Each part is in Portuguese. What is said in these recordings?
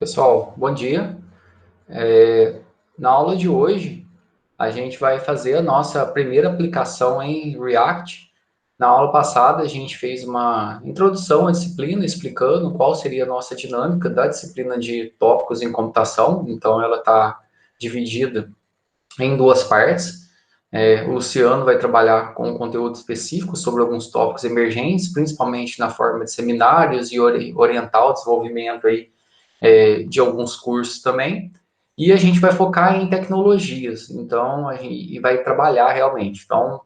Pessoal, bom dia. Na aula de hoje, a gente vai fazer a nossa primeira aplicação em React. Na aula passada, a gente fez uma introdução à disciplina, explicando qual seria a nossa dinâmica da disciplina de tópicos em computação. Então, ela está dividida em duas partes. O Luciano vai trabalhar com conteúdo específico sobre alguns tópicos emergentes, principalmente na forma de seminários e orientar o desenvolvimento aí de alguns cursos também, e a gente vai focar em tecnologias, então a gente vai trabalhar realmente. Então,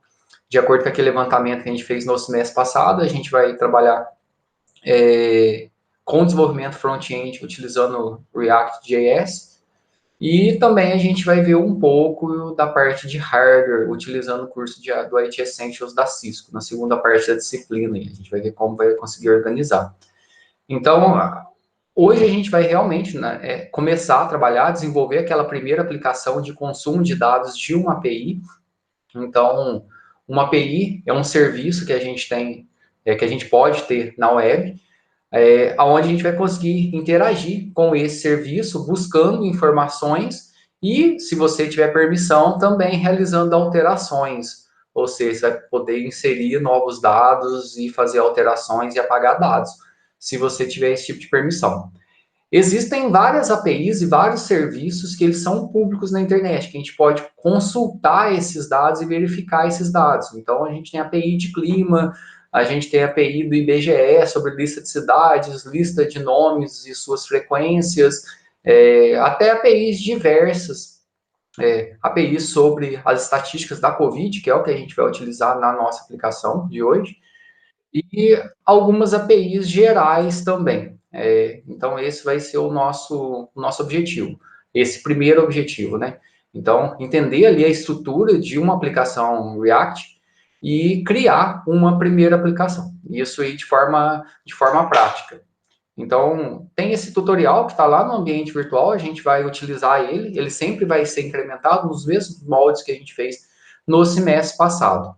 de acordo com aquele levantamento que a gente fez no semestre passado, a gente vai trabalhar com desenvolvimento front-end utilizando React.js, e também a gente vai ver um pouco da parte de hardware, utilizando o curso do IT Essentials da Cisco, na segunda parte da disciplina, e a gente vai ver como vai conseguir organizar. Então, hoje a gente vai realmente, né, começar a trabalhar, desenvolver aquela primeira aplicação de consumo de dados de uma API. Então, uma API é um serviço que a gente tem, que a gente pode ter na web, onde a gente vai conseguir interagir com esse serviço, buscando informações e, se você tiver permissão, também realizando alterações. Ou seja, você vai poder inserir novos dados e fazer alterações e apagar dados, se você tiver esse tipo de permissão. Existem várias APIs e vários serviços que eles são públicos na internet, que a gente pode consultar esses dados e verificar esses dados. Então, a gente tem a API de clima, a gente tem a API do IBGE sobre lista de cidades, lista de nomes e suas frequências, até APIs diversas, APIs sobre as estatísticas da Covid, que é o que a gente vai utilizar na nossa aplicação de hoje, e algumas APIs gerais também. Então, esse vai ser o nosso objetivo, esse primeiro objetivo, né? Então, entender ali a estrutura de uma aplicação React e criar uma primeira aplicação. Isso aí de forma prática. Então, tem esse tutorial que está lá no ambiente virtual, a gente vai utilizar ele sempre vai ser incrementado nos mesmos moldes que a gente fez no semestre passado.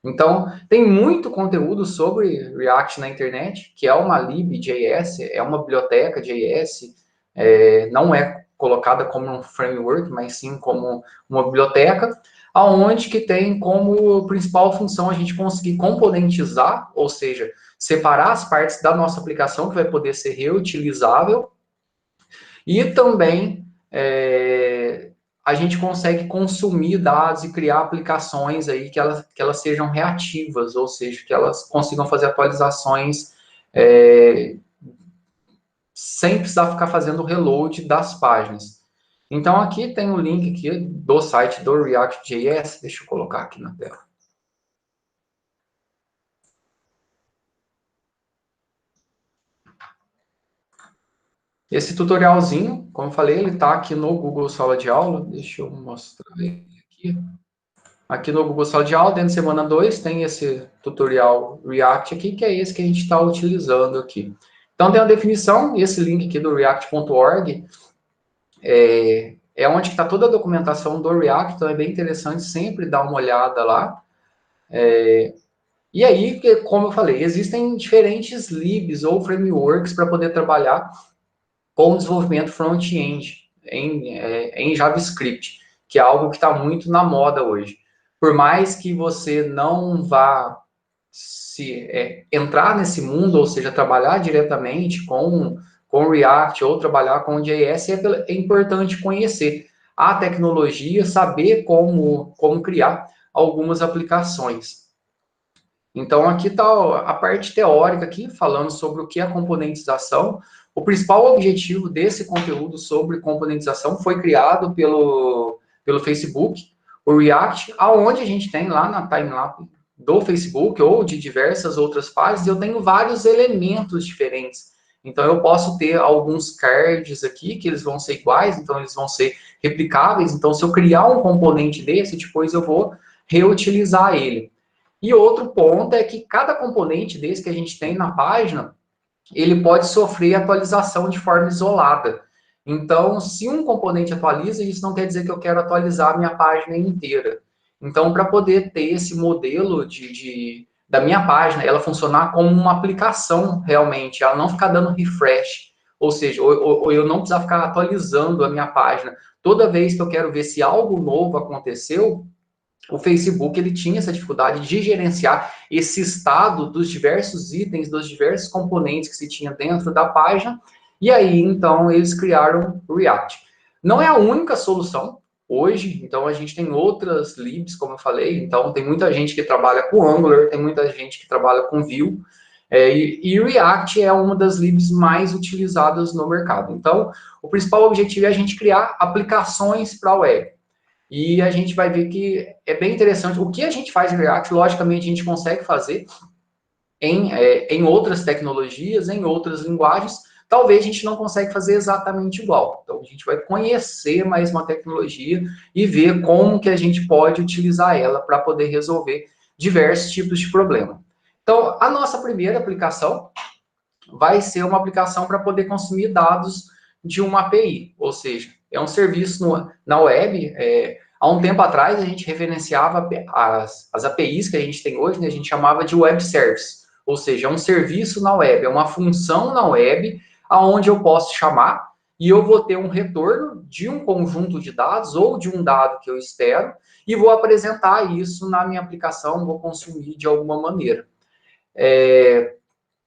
Então, tem muito conteúdo sobre React na internet, que é uma lib.js, é uma biblioteca JS, não é colocada como um framework, mas sim como uma biblioteca, aonde que tem como principal função a gente conseguir componentizar, ou seja, separar as partes da nossa aplicação que vai poder ser reutilizável, e também a gente consegue consumir dados e criar aplicações aí que elas sejam reativas, ou seja, que elas consigam fazer atualizações sem precisar ficar fazendo o reload das páginas. Então, aqui tem o link aqui do site do React.js, deixa eu colocar aqui na tela. Esse tutorialzinho, como eu falei, ele está aqui no Google Sala de Aula, deixa eu mostrar ele aqui. Aqui no Google Sala de Aula, dentro de semana 2, tem esse tutorial React aqui, que é esse que a gente está utilizando aqui. Então, tem a definição, esse link aqui do react.org, é onde está toda a documentação do React, então é bem interessante sempre dar uma olhada lá. E aí, como eu falei, existem diferentes libs ou frameworks para poder trabalhar com o desenvolvimento front-end em JavaScript, que é algo que está muito na moda hoje. Por mais que você não vá entrar nesse mundo, ou seja, trabalhar diretamente com React ou trabalhar com JS, é importante conhecer a tecnologia, saber como criar algumas aplicações. Então, aqui está a parte teórica aqui, falando sobre o que é componentização. O principal objetivo desse conteúdo sobre componentização foi criado pelo Facebook, o React, aonde a gente tem lá na timeline do Facebook ou de diversas outras páginas, eu tenho vários elementos diferentes. Então, eu posso ter alguns cards aqui, que eles vão ser iguais, então eles vão ser replicáveis. Então, se eu criar um componente desse, depois eu vou reutilizar ele. E outro ponto é que cada componente desse que a gente tem na página, ele pode sofrer atualização de forma isolada. Então, se um componente atualiza, isso não quer dizer que eu quero atualizar a minha página inteira. Então, para poder ter esse modelo da minha página, ela funcionar como uma aplicação realmente, ela não ficar dando refresh, ou seja, ou eu não precisar ficar atualizando a minha página. Toda vez que eu quero ver se algo novo aconteceu, o Facebook ele tinha essa dificuldade de gerenciar esse estado dos diversos itens, dos diversos componentes que se tinha dentro da página, e aí então eles criaram o React. Não é a única solução hoje, então a gente tem outras libs, como eu falei, então tem muita gente que trabalha com Angular, tem muita gente que trabalha com Vue, e React é uma das libs mais utilizadas no mercado. Então, o principal objetivo é a gente criar aplicações para a web. E a gente vai ver que é bem interessante. O que a gente faz em React, logicamente, a gente consegue fazer em outras tecnologias, em outras linguagens. Talvez a gente não consegue fazer exatamente igual. Então, a gente vai conhecer mais uma tecnologia e ver como que a gente pode utilizar ela para poder resolver diversos tipos de problema. Então, a nossa primeira aplicação vai ser uma aplicação para poder consumir dados de uma API, ou seja, é um serviço na web. Há um tempo atrás, a gente referenciava as APIs que a gente tem hoje, né, a gente chamava de web service, ou seja, é um serviço na web, é uma função na web, aonde eu posso chamar e eu vou ter um retorno de um conjunto de dados ou de um dado que eu espero e vou apresentar isso na minha aplicação, vou consumir de alguma maneira.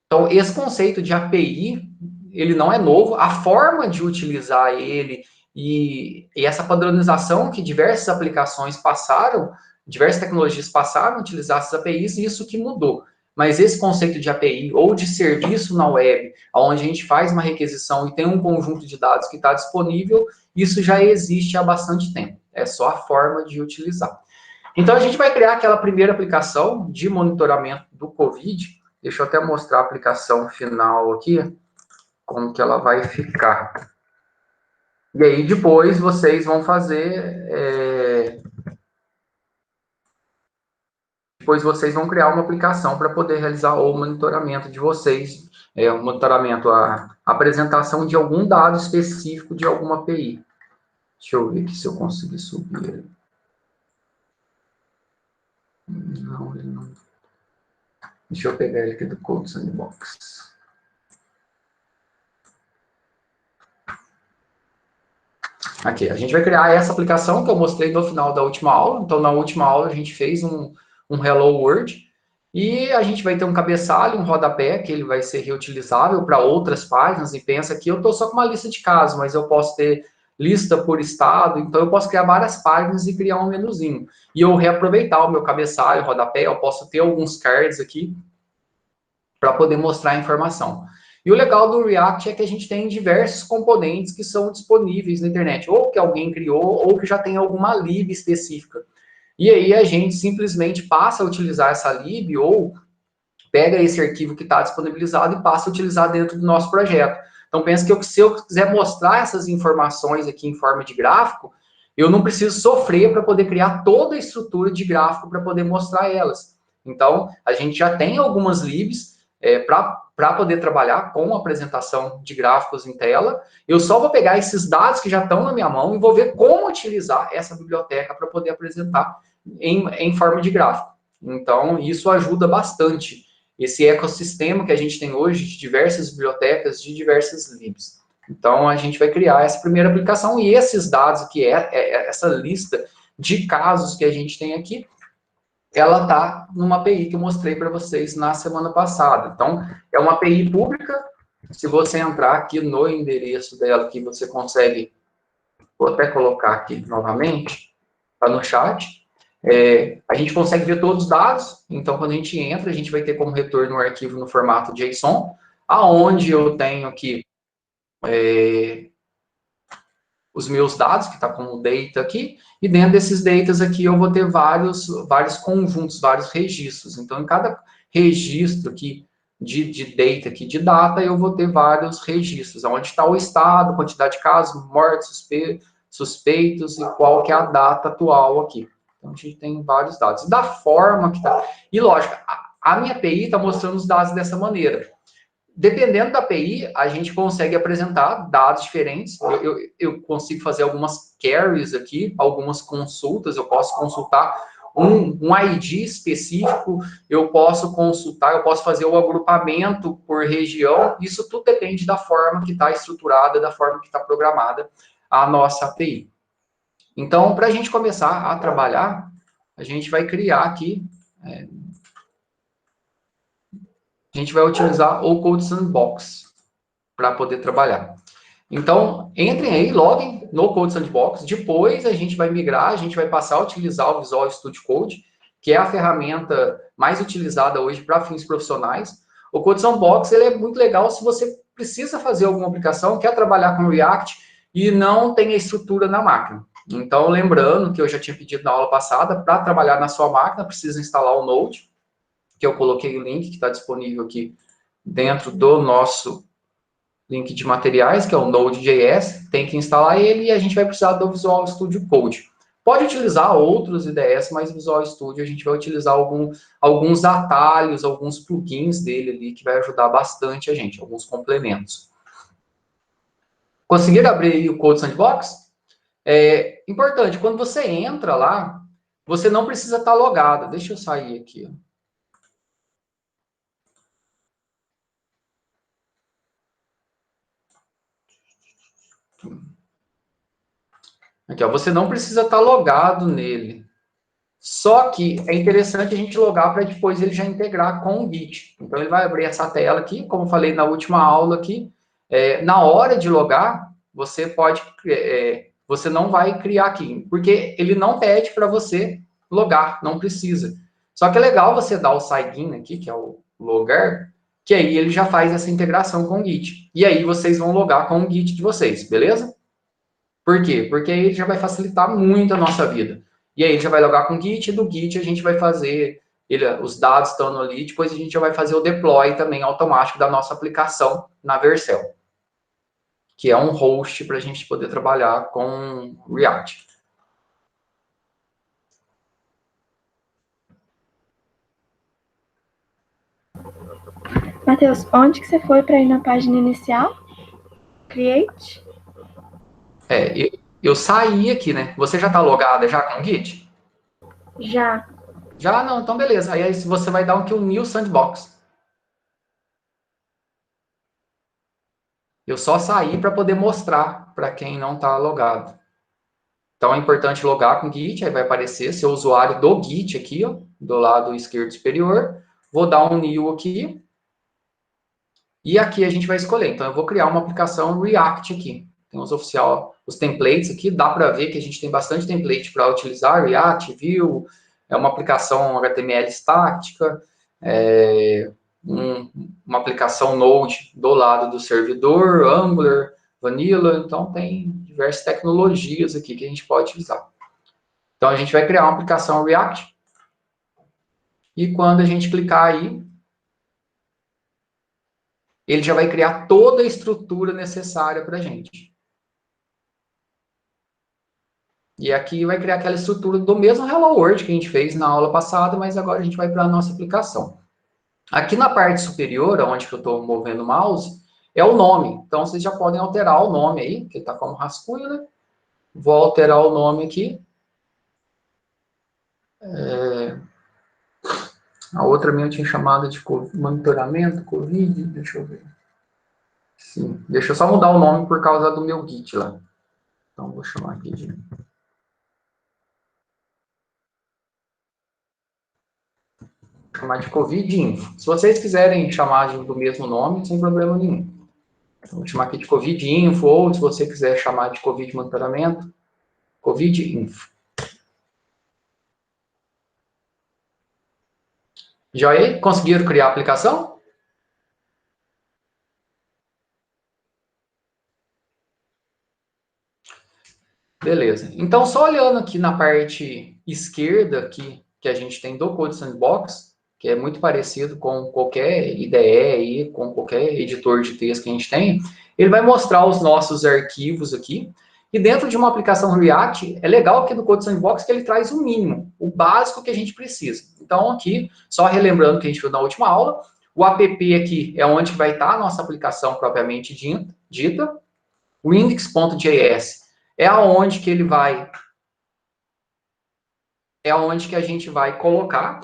Então, esse conceito de API, ele não é novo, a forma de utilizar ele e essa padronização que diversas aplicações passaram, diversas tecnologias passaram a utilizar essas APIs, isso que mudou. Mas esse conceito de API ou de serviço na web, onde a gente faz uma requisição e tem um conjunto de dados que está disponível, isso já existe há bastante tempo. É só a forma de utilizar. Então, a gente vai criar aquela primeira aplicação de monitoramento do COVID. Deixa eu até mostrar a aplicação final aqui, como que ela vai ficar. E aí, depois, vocês vão fazer... Depois, vocês vão criar uma aplicação para poder realizar o monitoramento de vocês. O monitoramento, a apresentação de algum dado específico de alguma API. Deixa eu ver aqui se eu conseguir subir. Não, ele não... Deixa eu pegar ele aqui do Code Sandbox. Aqui, a gente vai criar essa aplicação que eu mostrei no final da última aula. Então, na última aula, a gente fez um Hello World e a gente vai ter um cabeçalho, um rodapé, que ele vai ser reutilizável para outras páginas. E pensa que eu estou só com uma lista de casos, mas eu posso ter lista por estado, então eu posso criar várias páginas e criar um menuzinho. E eu reaproveitar o meu cabeçalho, rodapé, eu posso ter alguns cards aqui para poder mostrar a informação. E o legal do React é que a gente tem diversos componentes que são disponíveis na internet, ou que alguém criou, ou que já tem alguma lib específica. E aí a gente simplesmente passa a utilizar essa lib, ou pega esse arquivo que está disponibilizado e passa a utilizar dentro do nosso projeto. Então, pensa que se eu quiser mostrar essas informações aqui em forma de gráfico, eu não preciso sofrer para poder criar toda a estrutura de gráfico para poder mostrar elas. Então, a gente já tem algumas libs para poder trabalhar com apresentação de gráficos em tela. Eu só vou pegar esses dados que já estão na minha mão e vou ver como utilizar essa biblioteca para poder apresentar em forma de gráfico. Então, isso ajuda bastante esse ecossistema que a gente tem hoje de diversas bibliotecas, de diversas libs. Então, a gente vai criar essa primeira aplicação e esses dados, que essa lista de casos que a gente tem aqui, ela está numa API que eu mostrei para vocês na semana passada. Então, é uma API pública. Se você entrar aqui no endereço dela, que você consegue, vou até colocar aqui novamente, está no chat, a gente consegue ver todos os dados. Então, quando a gente entra, a gente vai ter como retorno um arquivo no formato JSON, aonde eu tenho aqui os meus dados, que está como data aqui, e dentro desses datas aqui eu vou ter vários conjuntos, vários registros. Então, em cada registro aqui de data, aqui de data, eu vou ter vários registros, onde está o estado, quantidade de casos, mortes, suspeitos, e qual que é a data atual aqui. Então, a gente tem vários dados. Da forma que está... E, lógico, a minha API está mostrando os dados dessa maneira. Dependendo da API, a gente consegue apresentar dados diferentes. Eu consigo fazer algumas queries aqui, algumas consultas. Eu posso consultar um ID específico, eu posso consultar, eu posso fazer o agrupamento por região, isso tudo depende da forma que está estruturada, da forma que está programada a nossa API. Então, para a gente começar a trabalhar, a gente vai criar aqui, a gente vai utilizar o Code Sandbox para poder trabalhar. Então, entrem aí, loguem no Code Sandbox, depois a gente vai migrar, a gente vai passar a utilizar o Visual Studio Code, que é a ferramenta mais utilizada hoje para fins profissionais. O Code Sandbox, ele é muito legal se você precisa fazer alguma aplicação, quer trabalhar com React e não tem a estrutura na máquina. Então, lembrando que eu já tinha pedido na aula passada, para trabalhar na sua máquina, precisa instalar o Node, que eu coloquei o link que está disponível aqui dentro do nosso link de materiais, que é o Node.js, tem que instalar ele e a gente vai precisar do Visual Studio Code. Pode utilizar outros IDEs, mas Visual Studio a gente vai utilizar alguns atalhos, alguns plugins dele ali, que vai ajudar bastante a gente, alguns complementos. Conseguiram abrir o Code Sandbox? É importante, quando você entra lá, você não precisa estar logado. Deixa eu sair aqui. Aqui, ó, você não precisa estar logado nele. Só que é interessante a gente logar para depois ele já integrar com o Git. Então, ele vai abrir essa tela aqui, como eu falei na última aula aqui. Na hora de logar, você pode... você não vai criar aqui, porque ele não pede para você logar, não precisa. Só que é legal você dar o sign aqui, que é o logar, que aí ele já faz essa integração com o Git. E aí vocês vão logar com o Git de vocês, beleza? Por quê? Porque aí ele já vai facilitar muito a nossa vida. E aí ele já vai logar com o Git, e do Git a gente vai fazer, os dados estão ali, depois a gente já vai fazer o deploy também automático da nossa aplicação na Vercel, que é um host para a gente poder trabalhar com React. Matheus, onde que você foi para ir na página inicial? Create? Eu saí aqui, né? Você já está logada já com o Git? Já. Já? Não, então beleza. Aí você vai dar um New Sandbox. Eu só saí para poder mostrar para quem não está logado. Então, é importante logar com o Git, aí vai aparecer seu usuário do Git aqui, ó, do lado esquerdo superior. Vou dar um new aqui. E aqui a gente vai escolher. Então, eu vou criar uma aplicação React aqui. Tem os templates aqui, dá para ver que a gente tem bastante template para utilizar, React, Vue, é uma aplicação HTML estática, uma aplicação Node do lado do servidor, Angular, Vanilla, então tem diversas tecnologias aqui que a gente pode utilizar. Então, a gente vai criar uma aplicação React, e quando a gente clicar aí, ele já vai criar toda a estrutura necessária para a gente. E aqui vai criar aquela estrutura do mesmo Hello World que a gente fez na aula passada, mas agora a gente vai para a nossa aplicação. Aqui na parte superior, onde eu estou movendo o mouse, é o nome. Então, vocês já podem alterar o nome aí, que está como rascunho, né? Vou alterar o nome aqui. A outra minha eu tinha chamado de monitoramento, Covid, deixa eu ver. Sim, deixa eu só mudar o nome por causa do meu Git lá. Então, vou chamar aqui de... chamar de Covid Info. Se vocês quiserem chamar do mesmo nome, sem problema nenhum. Então, vou chamar aqui de Covid Info, ou se você quiser chamar de Covid Monitoramento, Covid Info. Já aí, conseguiram criar a aplicação? Beleza. Então, só olhando aqui na parte esquerda aqui, que a gente tem do Code Sandbox, que é muito parecido com qualquer IDE aí, com qualquer editor de texto que a gente tem, ele vai mostrar os nossos arquivos aqui. E dentro de uma aplicação React, é legal aqui do Code Sandbox que ele traz o mínimo, o básico que a gente precisa. Então, aqui, só relembrando o que a gente viu na última aula, o app aqui é onde vai estar a nossa aplicação propriamente dita, o index.js é aonde que ele vai é onde que a gente vai colocar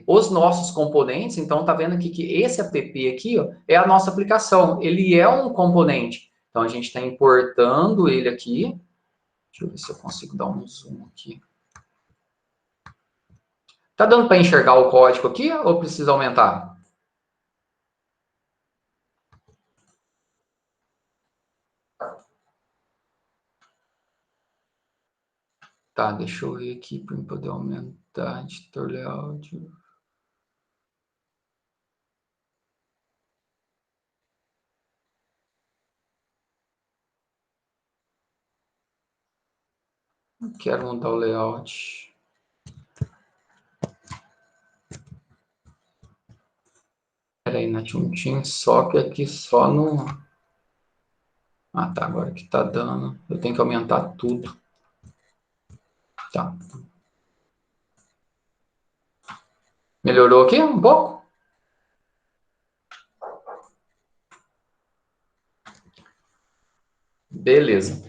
os nossos componentes. Então, tá vendo aqui que esse app aqui, ó, é a nossa aplicação. Ele é um componente. Então, a gente está importando ele aqui. Deixa eu ver se eu consigo dar um zoom aqui. Tá dando para enxergar o código aqui ou precisa aumentar? Tá, deixa eu ver aqui para poder aumentar editor layout. Não quero mudar o layout. Peraí, na Tuntim, só que aqui só no... Ah, tá, agora que tá dando. Eu tenho que aumentar tudo. Tá. Melhorou aqui um pouco? Beleza.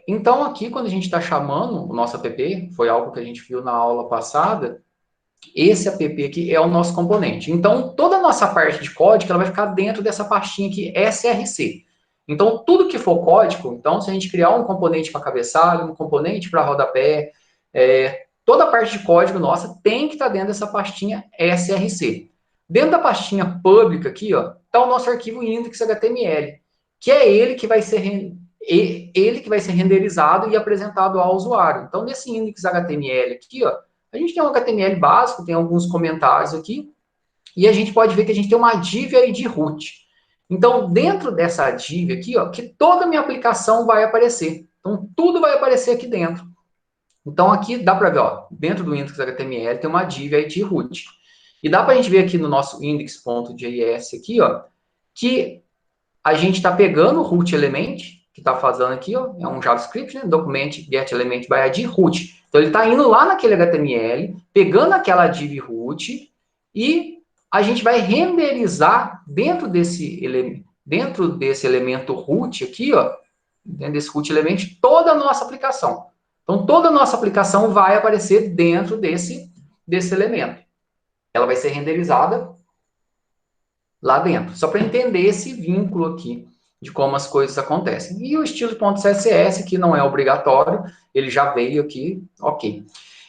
Então, aqui, quando a gente está chamando o nosso app, foi algo que a gente viu na aula passada, esse app aqui é o nosso componente. Então, toda a nossa parte de código, ela vai ficar dentro dessa pastinha aqui, SRC. Então, tudo que for código, então, se a gente criar um componente para cabeçalho, um componente para rodapé, toda a parte de código nossa tem que estar dentro dessa pastinha SRC. Dentro da pastinha pública aqui, ó, está o nosso arquivo index.html, que é ele que vai ser renderizado e apresentado ao usuário. Então, nesse index.html aqui, ó, a gente tem um HTML básico, tem alguns comentários aqui, e a gente pode ver que a gente tem uma div aí de root. Então, dentro dessa div aqui, ó, que toda a minha aplicação vai aparecer. Então, tudo vai aparecer aqui dentro. Então, aqui dá para ver, ó, dentro do index.html tem uma div aí de root. E dá para a gente ver aqui no nosso index.js aqui, ó, que a gente está pegando o root element, que está fazendo aqui, ó, é um JavaScript, né? Document get element by id root. Então, ele está indo lá naquele HTML, pegando aquela div root, e a gente vai renderizar dentro desse elemento root aqui, ó, dentro desse root element, toda a nossa aplicação. Então, toda a nossa aplicação vai aparecer dentro desse elemento. Ela vai ser renderizada lá dentro. Só para entender esse vínculo aqui de como as coisas acontecem. E o estilo .css, que não é obrigatório, ele já veio aqui, ok.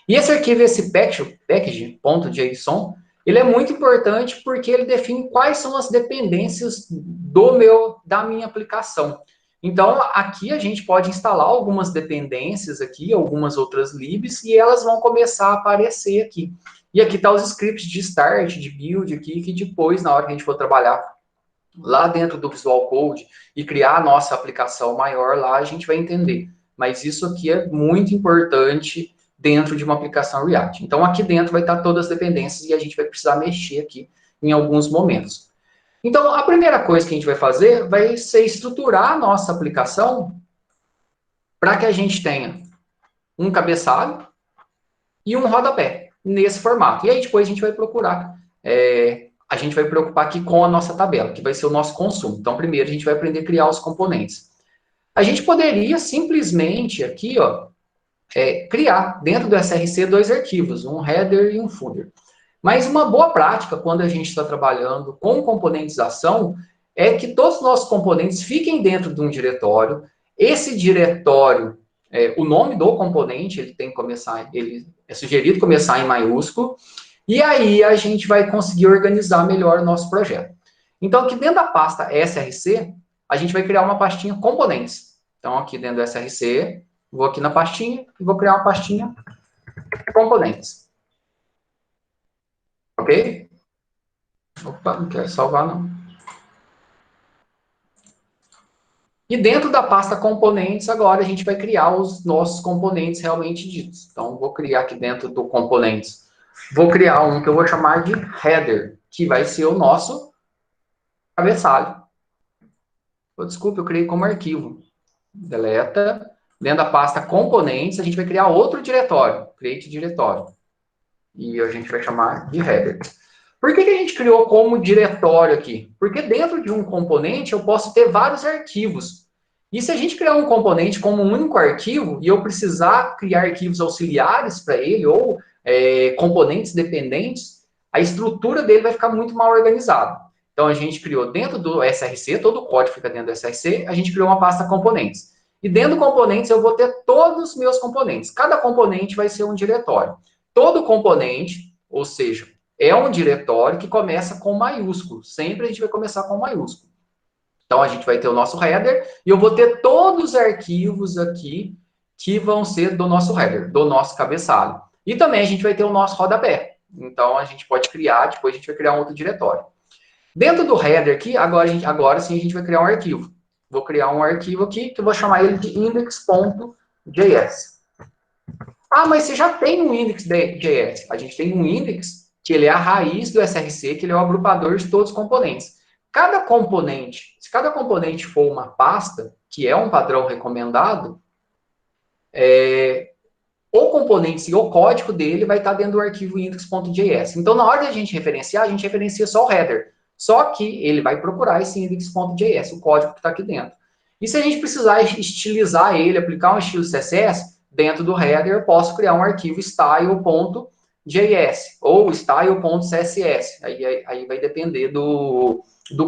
E esse arquivo, esse package.json, ele é muito importante porque ele define quais são as dependências da minha aplicação. Então, aqui a gente pode instalar algumas dependências aqui, algumas outras libs, e elas vão começar a aparecer aqui. E aqui tá os scripts de start, de build aqui, que depois, na hora que a gente for trabalhar lá dentro do Visual Code e criar a nossa aplicação maior lá, a gente vai entender. Mas isso aqui é muito importante dentro de uma aplicação React. Então, aqui dentro vai estar todas as dependências e a gente vai precisar mexer aqui em alguns momentos. Então, a primeira coisa que a gente vai fazer vai ser estruturar a nossa aplicação para que a gente tenha um cabeçalho e um rodapé nesse formato. E aí depois a gente vai procurar, a gente vai preocupar aqui com a nossa tabela, que vai ser o nosso consumo. Então, primeiro a gente vai aprender a criar os componentes. A gente poderia simplesmente aqui, ó, criar dentro do SRC dois arquivos, um header e um footer. Mas uma boa prática, quando a gente está trabalhando com componentização, é que todos os nossos componentes fiquem dentro de um diretório. Esse diretório, o nome do componente, ele tem que começar, ele é sugerido começar em maiúsculo, e aí a gente vai conseguir organizar melhor o nosso projeto. Então, aqui dentro da pasta SRC, a gente vai criar uma pastinha componentes. Então, aqui dentro do SRC, vou aqui na pastinha e vou criar uma pastinha componentes. Ok? Opa, não quero salvar, não. E dentro da pasta componentes, agora a gente vai criar os nossos componentes realmente ditos. Então, vou criar aqui dentro do componentes. Vou criar um que eu vou chamar de header, que vai ser o nosso cabeçalho. Desculpa, eu criei como arquivo. Deleta. Dentro da pasta componentes, a gente vai criar outro diretório. Create diretório. E a gente vai chamar de header. Por que a gente criou como diretório aqui? Porque dentro de um componente eu posso ter vários arquivos. E se a gente criar um componente como um único arquivo e eu precisar criar arquivos auxiliares para ele ou componentes dependentes, a estrutura dele vai ficar muito mal organizada. Então, a gente criou dentro do SRC, todo o código fica dentro do SRC, a gente criou uma pasta componentes. E dentro do componentes eu vou ter todos os meus componentes. Cada componente vai ser um diretório. Todo componente, ou seja, é um diretório que começa com maiúsculo. Sempre a gente vai começar com maiúsculo. Então, a gente vai ter o nosso header e eu vou ter todos os arquivos aqui que vão ser do nosso header, do nosso cabeçalho. E também a gente vai ter o nosso rodapé. Então, a gente pode criar, depois a gente vai criar um outro diretório. Dentro do header aqui, agora sim a gente vai criar um arquivo. Vou criar um arquivo aqui que eu vou chamar ele de index.js. Ah, mas você já tem um index.js. A gente tem um index que ele é a raiz do SRC, que ele é o agrupador de todos os componentes. Cada componente, se cada componente for uma pasta, que é um padrão recomendado, o componente e o código dele vai estar dentro do arquivo index.js. Então, na hora de a gente referenciar, a gente referencia só o header. Só que ele vai procurar esse index.js, o código que está aqui dentro. E se a gente precisar estilizar ele, aplicar um estilo CSS, dentro do header eu posso criar um arquivo style.js ou style.css. Aí vai depender do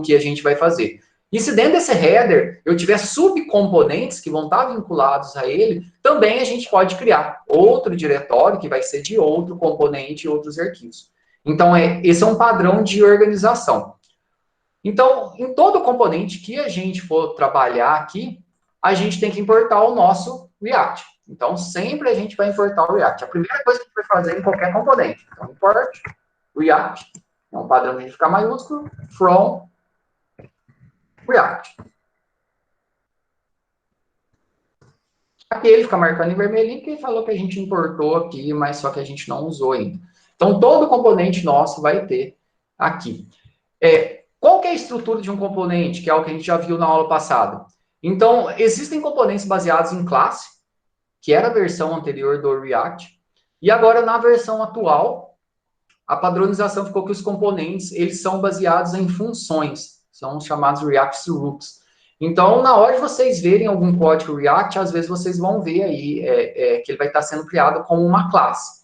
que a gente vai fazer. E se dentro desse header eu tiver subcomponentes que vão estar vinculados a ele, também a gente pode criar outro diretório que vai ser de outro componente e outros arquivos. Então, esse é um padrão de organização. Então, em todo componente que a gente for trabalhar aqui, a gente tem que importar o nosso React. Então, sempre a gente vai importar o React. A primeira coisa que a gente vai fazer em qualquer componente. Então, import React. É um padrão que a gente ficar maiúsculo. From React. Aqui ele fica marcando em vermelhinho, que falou que a gente importou aqui, mas só que a gente não usou ainda. Então, todo componente nosso vai ter aqui. Qual que é a estrutura de um componente, que é o que a gente já viu na aula passada? Então, existem componentes baseados em classe, que era a versão anterior do React, e agora na versão atual, a padronização ficou que os componentes, eles são baseados em funções, são chamados React Routes. Então, na hora de vocês verem algum código React, às vezes vocês vão ver aí que ele vai estar sendo criado como uma classe.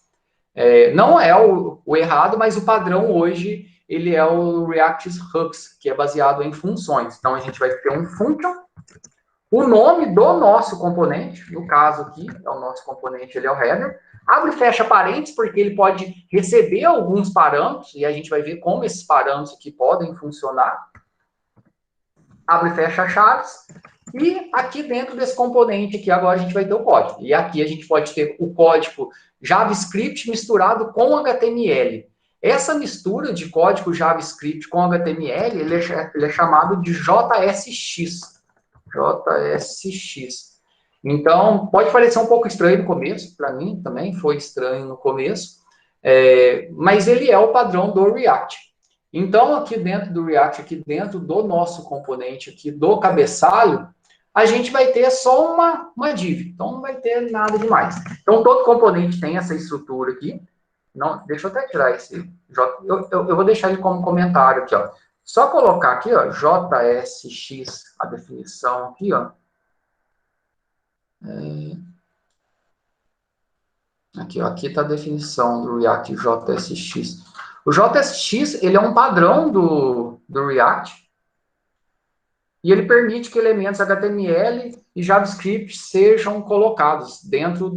Não é o errado, mas o padrão hoje, ele é o React Hooks, que é baseado em funções. Então, a gente vai ter um function, o nome do nosso componente, no caso aqui, é o nosso componente, ele é o header, abre e fecha parênteses, porque ele pode receber alguns parâmetros, e a gente vai ver como esses parâmetros aqui podem funcionar. Abre e fecha chaves, e aqui dentro desse componente aqui, agora a gente vai ter o código. E aqui a gente pode ter o código JavaScript misturado com HTML. Essa mistura de código JavaScript com HTML, ele é chamado de JSX. JSX. Então, pode parecer um pouco estranho no começo, para mim também foi estranho no começo, mas ele é o padrão do React. Então, aqui dentro do React, aqui dentro do nosso componente aqui do cabeçalho, a gente vai ter só uma div. Então, não vai ter nada demais. Então, todo componente tem essa estrutura aqui. Não, deixa eu até tirar esse. Eu vou deixar ele como comentário aqui, ó. Só colocar aqui, ó, JSX, a definição aqui, ó. Aqui, ó, aqui está a definição do React JSX. O JSX, ele é um padrão do React e ele permite que elementos HTML e JavaScript sejam colocados dentro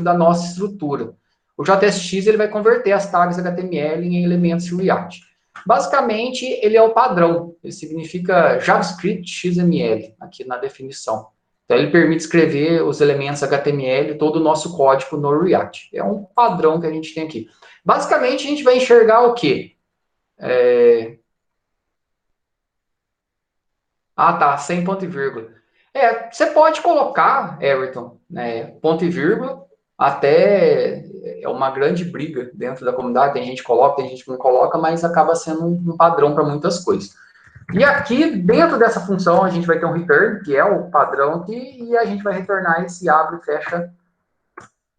da nossa estrutura. O JSX, ele vai converter as tags HTML em elementos React. Basicamente, ele é o padrão. Ele significa JavaScript XML, aqui na definição. Então, ele permite escrever os elementos HTML, todo o nosso código no React. É um padrão que a gente tem aqui. Basicamente, a gente vai enxergar o quê? Ah, tá, sem ponto e vírgula. Você pode colocar, Everton, ponto e vírgula, até é uma grande briga dentro da comunidade. Tem gente que coloca, tem gente que não coloca, mas acaba sendo um padrão para muitas coisas. E aqui, dentro dessa função, a gente vai ter um return, que é o padrão aqui, e a gente vai retornar esse abre e fecha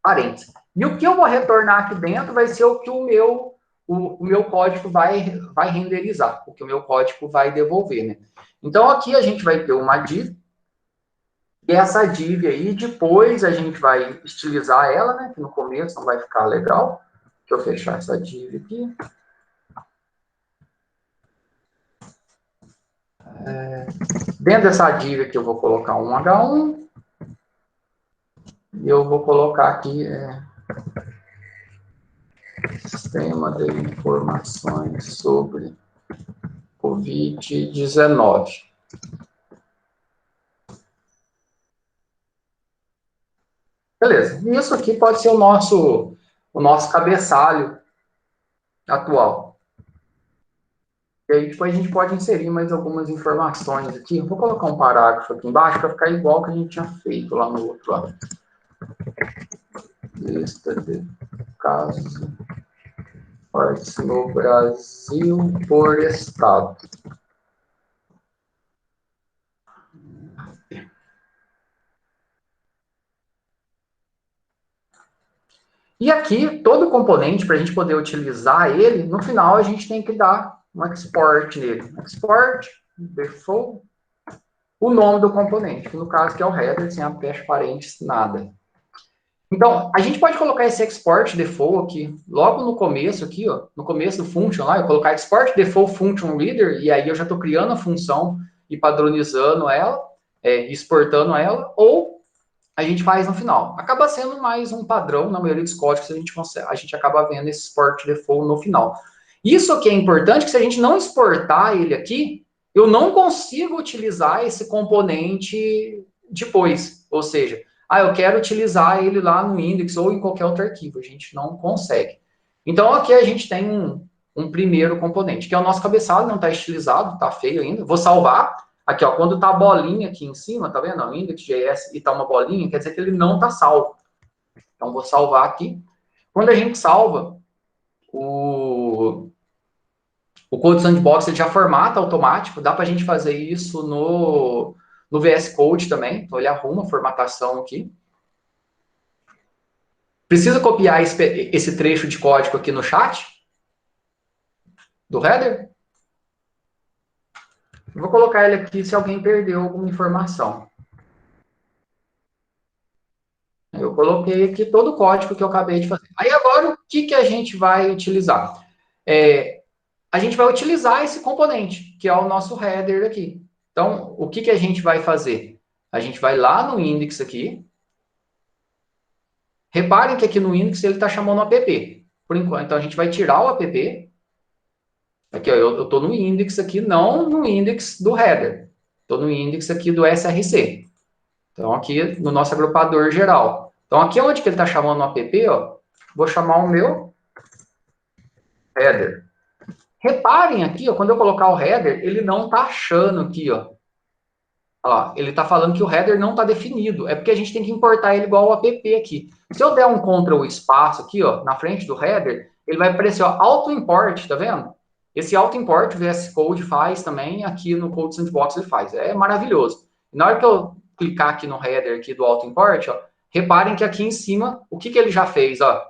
parênteses. E o que eu vou retornar aqui dentro vai ser o que o meu código vai renderizar, o que o meu código vai devolver, né? Então, aqui a gente vai ter uma div, E essa div aí, depois a gente vai estilizar ela, né? Que no começo não vai ficar legal. Deixa eu fechar essa div aqui. Dentro dessa div aqui eu vou colocar um H1. E eu vou colocar aqui sistema de informações sobre Covid-19. Beleza. E isso aqui pode ser o nosso cabeçalho atual. E aí depois a gente pode inserir mais algumas informações aqui. Eu vou colocar um parágrafo aqui embaixo para ficar igual que a gente tinha feito lá no outro lado. Lista de casos fortes no Brasil por estado. E aqui, todo componente, para a gente poder utilizar ele, no final a gente tem que dar um export nele. Export, default, o nome do componente, que no caso que é o header, sem apex parênteses, nada. Então, a gente pode colocar esse export default aqui, logo no começo aqui, ó, no começo do function lá, eu colocar export default function reader, e aí eu já estou criando a função e padronizando ela, exportando ela, ou a gente faz no final. Acaba sendo mais um padrão na maioria dos códigos, a gente acaba vendo esse export default no final. Isso aqui é importante, que se a gente não exportar ele aqui, eu não consigo utilizar esse componente depois. Ou seja, eu quero utilizar ele lá no index ou em qualquer outro arquivo. A gente não consegue. Então, aqui a gente tem um primeiro componente, que é o nosso cabeçalho, não está estilizado, está feio ainda. Vou salvar. Aqui, ó, quando tá a bolinha aqui em cima, tá vendo? O index.js e tá uma bolinha, quer dizer que ele não tá salvo. Então, vou salvar aqui. Quando a gente salva, o Code Sandbox ele já formata automático. Dá pra gente fazer isso no VS Code também. Então, ele arruma a formatação aqui. Precisa copiar esse trecho de código aqui no chat do header. Vou colocar ele aqui se alguém perdeu alguma informação. Eu coloquei aqui todo o código que eu acabei de fazer. Aí agora, o que a gente vai utilizar? A gente vai utilizar esse componente, que é o nosso header aqui. Então, o que a gente vai fazer? A gente vai lá no index aqui. Reparem que aqui no index ele está chamando o app. Por enquanto, então a gente vai tirar o app. Aqui, ó, eu estou no index aqui, não no index do header. Estou no index aqui do SRC. Então, aqui no nosso agrupador geral. Então, aqui onde que ele está chamando o app, ó, vou chamar o meu header. Reparem aqui, ó, quando eu colocar o header, ele não está achando aqui, ó. Olha lá, ele está falando que o header não está definido. É porque a gente tem que importar ele igual o app aqui. Se eu der um Ctrl espaço aqui, ó, na frente do header, ele vai aparecer, ó, auto import, tá vendo? Esse auto import o VS Code faz também, aqui no Code Sandbox ele faz. É maravilhoso. Na hora que eu clicar aqui no header aqui do auto import, ó, reparem que aqui em cima, o que ele já fez, ó?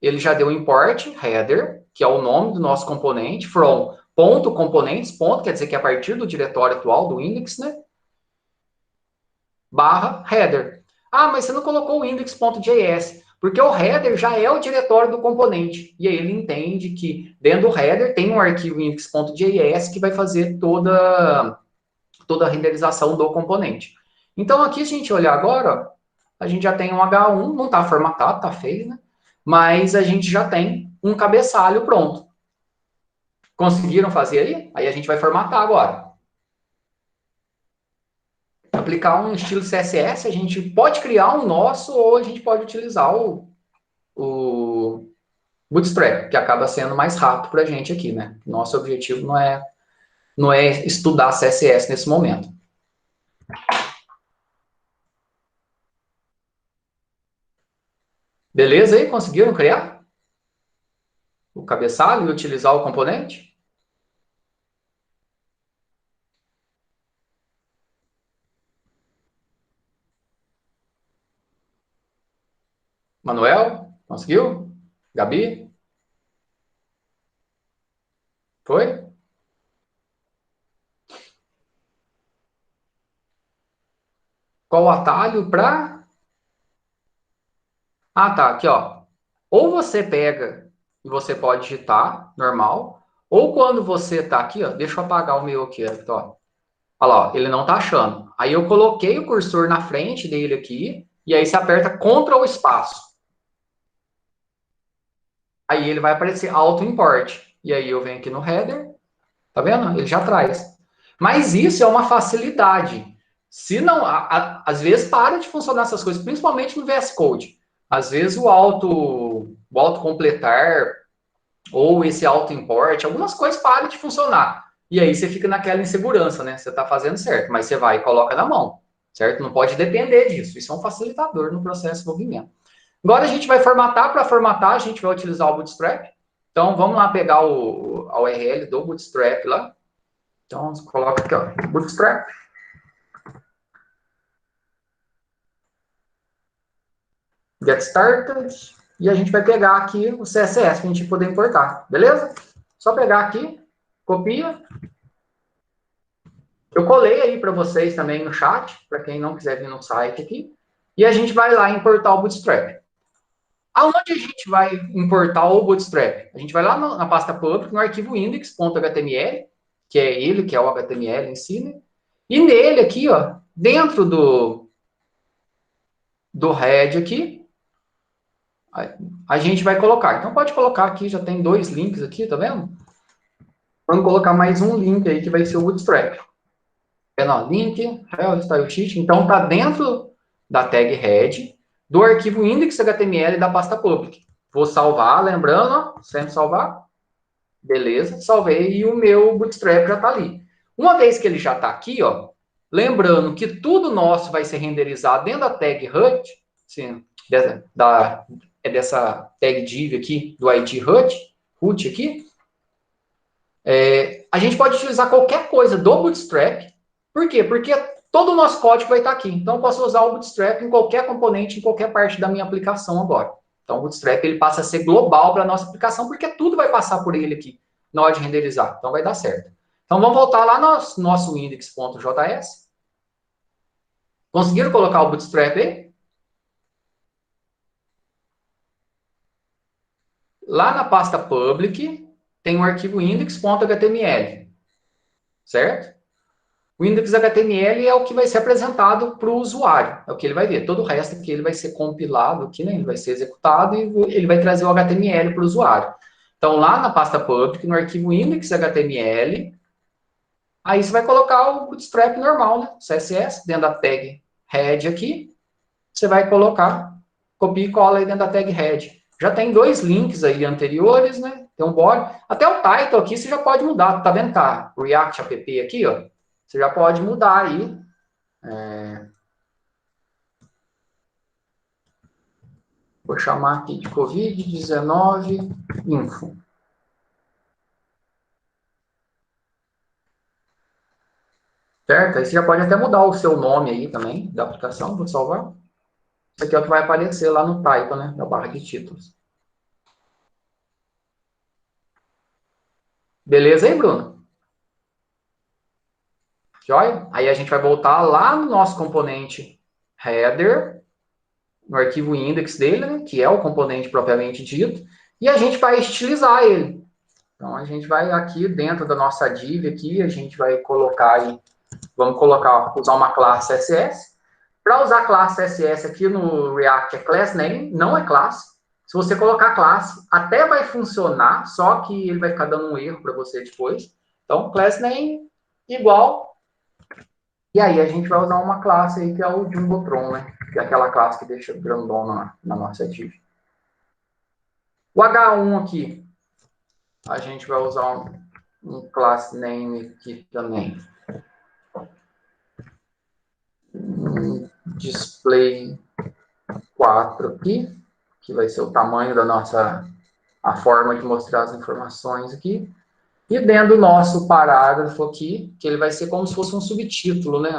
Ele já deu import header, que é o nome do nosso componente, from ponto componentes, ponto, quer dizer que é a partir do diretório atual do index, né? Barra header. Mas você não colocou o index.js, porque o header já é o diretório do componente. E aí ele entende que dentro do header tem um arquivo index.js que vai fazer toda a renderização do componente. Então aqui, se a gente olhar agora, ó, a gente já tem um H1, não está formatado, está feio, né? Mas a gente já tem um cabeçalho pronto. Conseguiram fazer aí? Aí a gente vai formatar agora. Aplicar um estilo CSS, a gente pode criar um nosso ou a gente pode utilizar o Bootstrap, que acaba sendo mais rápido para a gente aqui, né? Nosso objetivo não é estudar CSS nesse momento. Beleza aí? Conseguiram criar o cabeçalho e utilizar o componente? Manuel? Conseguiu? Gabi? Foi? Qual o atalho para... Ah, tá, aqui, ó. Ou você pega e você pode digitar, normal, ou quando você tá aqui, ó, deixa eu apagar o meu aqui, ó. Olha lá, ó, ele não tá achando. Aí eu coloquei o cursor na frente dele aqui, e aí você aperta Ctrl espaço. Aí ele vai aparecer auto import. E aí eu venho aqui no header, tá vendo? Ele já traz. Mas isso é uma facilidade. Se não, às vezes para de funcionar essas coisas, principalmente no VS Code. Às vezes o auto completar ou esse auto import, algumas coisas param de funcionar. E aí você fica naquela insegurança, né? Você está fazendo certo, mas você vai e coloca na mão, certo? Não pode depender disso. Isso é um facilitador no processo de movimento. Agora a gente vai formatar. Para formatar, a gente vai utilizar o Bootstrap. Então, vamos lá pegar a URL do Bootstrap lá. Então, coloca aqui, ó, Bootstrap. Get Started. E a gente vai pegar aqui o CSS para a gente poder importar, beleza? Só pegar aqui, copia. Eu colei aí para vocês também no chat, para quem não quiser vir no site aqui. E a gente vai lá importar o Bootstrap. Aonde a gente vai importar o Bootstrap? A gente vai lá na pasta public, no arquivo index.html, que é ele, que é o HTML em si, né? E nele aqui, ó, dentro do head aqui, a gente vai colocar. Então pode colocar aqui, já tem 2 links aqui, tá vendo? Vamos colocar mais um link aí que vai ser o Bootstrap. Link, style sheet. Então tá dentro da tag head do arquivo index.html da pasta public. Vou salvar, lembrando, ó, sempre salvar. Beleza, salvei e o meu Bootstrap já está ali. Uma vez que ele já está aqui, ó, lembrando que tudo nosso vai ser renderizado dentro da tag HUD, assim, dessa tag div aqui, do ID HUD aqui, a gente pode utilizar qualquer coisa do Bootstrap. Por quê? Porque todo o nosso código vai estar aqui. Então, eu posso usar o Bootstrap em qualquer componente, em qualquer parte da minha aplicação agora. Então, o Bootstrap ele passa a ser global para a nossa aplicação, porque tudo vai passar por ele aqui na hora de renderizar. Então, vai dar certo. Então, vamos voltar lá no nosso index.js. Conseguiram colocar o Bootstrap aí? Lá na pasta public, tem um arquivo index.html. Certo? O index.html é o que vai ser apresentado para o usuário. É o que ele vai ver. Todo o resto aqui ele vai ser compilado, aqui, né? Ele vai ser executado e ele vai trazer o HTML para o usuário. Então, lá na pasta public, no arquivo index.html, aí você vai colocar o Bootstrap normal, né? CSS, dentro da tag head aqui. Você vai colocar, copia e cola aí dentro da tag head. Já tem 2 links aí anteriores, né? Tem um body. Até o title aqui você já pode mudar. Tá vendo? Tá React app aqui, ó. Você já pode mudar aí. Vou chamar aqui de Covid-19 Info. Certo? Aí você já pode até mudar o seu nome aí também, da aplicação. Vou salvar. Isso aqui é o que vai aparecer lá no title, né? Da barra de títulos. Beleza aí, Bruno? Joia? Aí a gente vai voltar lá no nosso componente header, no arquivo index dele, né, que é o componente propriamente dito, e a gente vai estilizar ele. Então, a gente vai aqui dentro da nossa div aqui, a gente vai colocar aí, vamos colocar, usar uma classe CSS. Para usar classe CSS aqui no React é class name, não é classe. Se você colocar classe, até vai funcionar, só que ele vai ficar dando um erro para você depois. Então, class name igual. E aí a gente vai usar uma classe aí que é o Jumbotron, né? Que é aquela classe que deixa grandona na nossa div. O H1 aqui, a gente vai usar um class name aqui também. Display 4 aqui, que vai ser o tamanho da nossa, a forma de mostrar as informações aqui. E dentro do nosso parágrafo aqui, que ele vai ser como se fosse um subtítulo, né?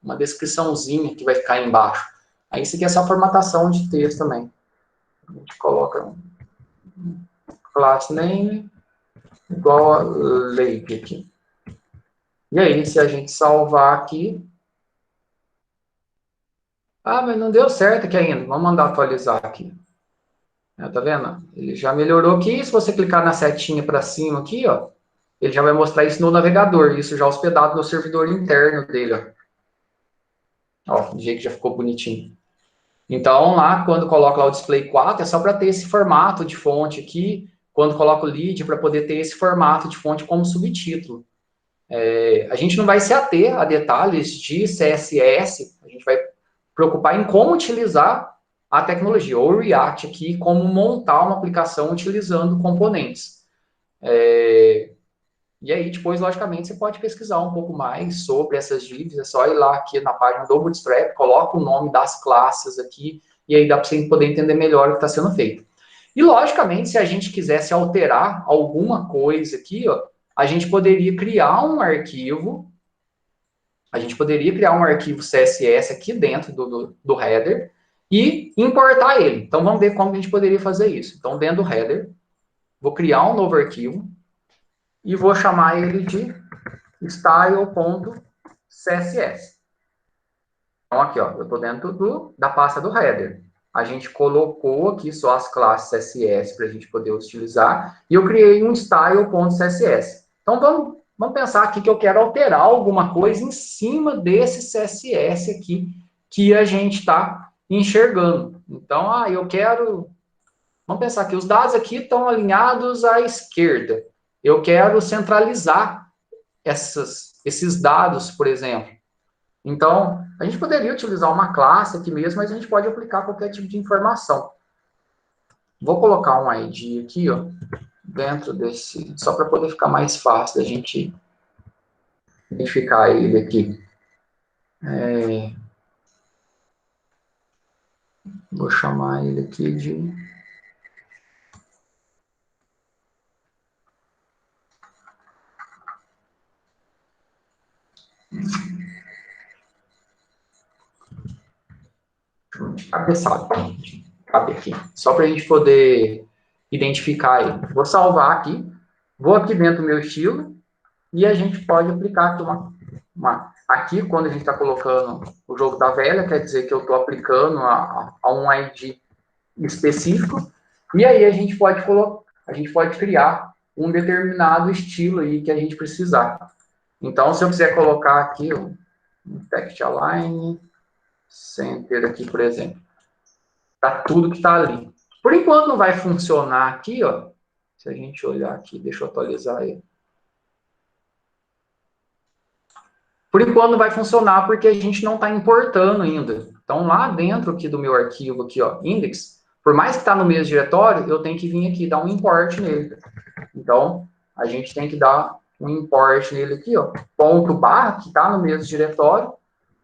Uma descriçãozinha que vai ficar aí embaixo. Aí isso aqui é essa formatação de texto também. A gente coloca um class name igual a lake aqui. E aí, se a gente salvar aqui, Ah, mas não deu certo aqui ainda. Vamos mandar atualizar aqui. Tá vendo? Ele já melhorou aqui. Se você clicar na setinha para cima aqui, ó, ele já vai mostrar isso no navegador. Isso já hospedado no servidor interno dele, ó. Ó, do jeito que já ficou bonitinho. Então, lá, quando coloca lá o display 4, é só para ter esse formato de fonte aqui. Quando coloca o lead, para poder ter esse formato de fonte como subtítulo. A gente não vai se ater a detalhes de CSS, a gente vai preocupar em como utilizar a tecnologia, ou o React aqui, como montar uma aplicação utilizando componentes. E aí, depois, logicamente, você pode pesquisar um pouco mais sobre essas divs, é só ir lá aqui na página do Bootstrap, coloca o nome das classes aqui, e aí dá para você poder entender melhor o que está sendo feito. E, logicamente, se a gente quisesse alterar alguma coisa aqui, ó, a gente poderia criar um arquivo, CSS aqui dentro do header e importar ele. Então, vamos ver como a gente poderia fazer isso. Então, dentro do header, vou criar um novo arquivo e vou chamar ele de style.css. Então, aqui, ó, eu estou dentro da pasta do header. A gente colocou aqui só as classes CSS para a gente poder utilizar, e eu criei um style.css. Então, vamos pensar aqui que eu quero alterar alguma coisa em cima desse CSS aqui que a gente está enxergando. Então, eu quero... Vamos pensar que os dados aqui estão alinhados à esquerda. Eu quero centralizar esses dados, por exemplo. Então, a gente poderia utilizar uma classe aqui mesmo, mas a gente pode aplicar qualquer tipo de informação. Vou colocar um ID aqui, ó, dentro desse, só para poder ficar mais fácil da gente identificar ele aqui. Vou chamar ele aqui de... cabeçalho. Cabe aqui. Só para a gente poder identificar ele. Vou salvar aqui. Vou aqui dentro do meu estilo. E a gente pode aplicar aqui aqui, quando a gente está colocando o jogo da velha, quer dizer que eu estou aplicando a um ID específico. E aí a gente pode criar um determinado estilo aí que a gente precisar. Então, se eu quiser colocar aqui um text align center aqui, por exemplo, para tudo que está ali. Por enquanto não vai funcionar aqui, ó. Se a gente olhar aqui, deixa eu atualizar ele. Por enquanto não vai funcionar porque a gente não está importando ainda. Então, lá dentro aqui do meu arquivo, aqui, ó, index, por mais que está no mesmo diretório, eu tenho que vir aqui dar um import nele. Então, a gente tem que dar um import nele aqui, ó, ponto barra, que está no mesmo diretório.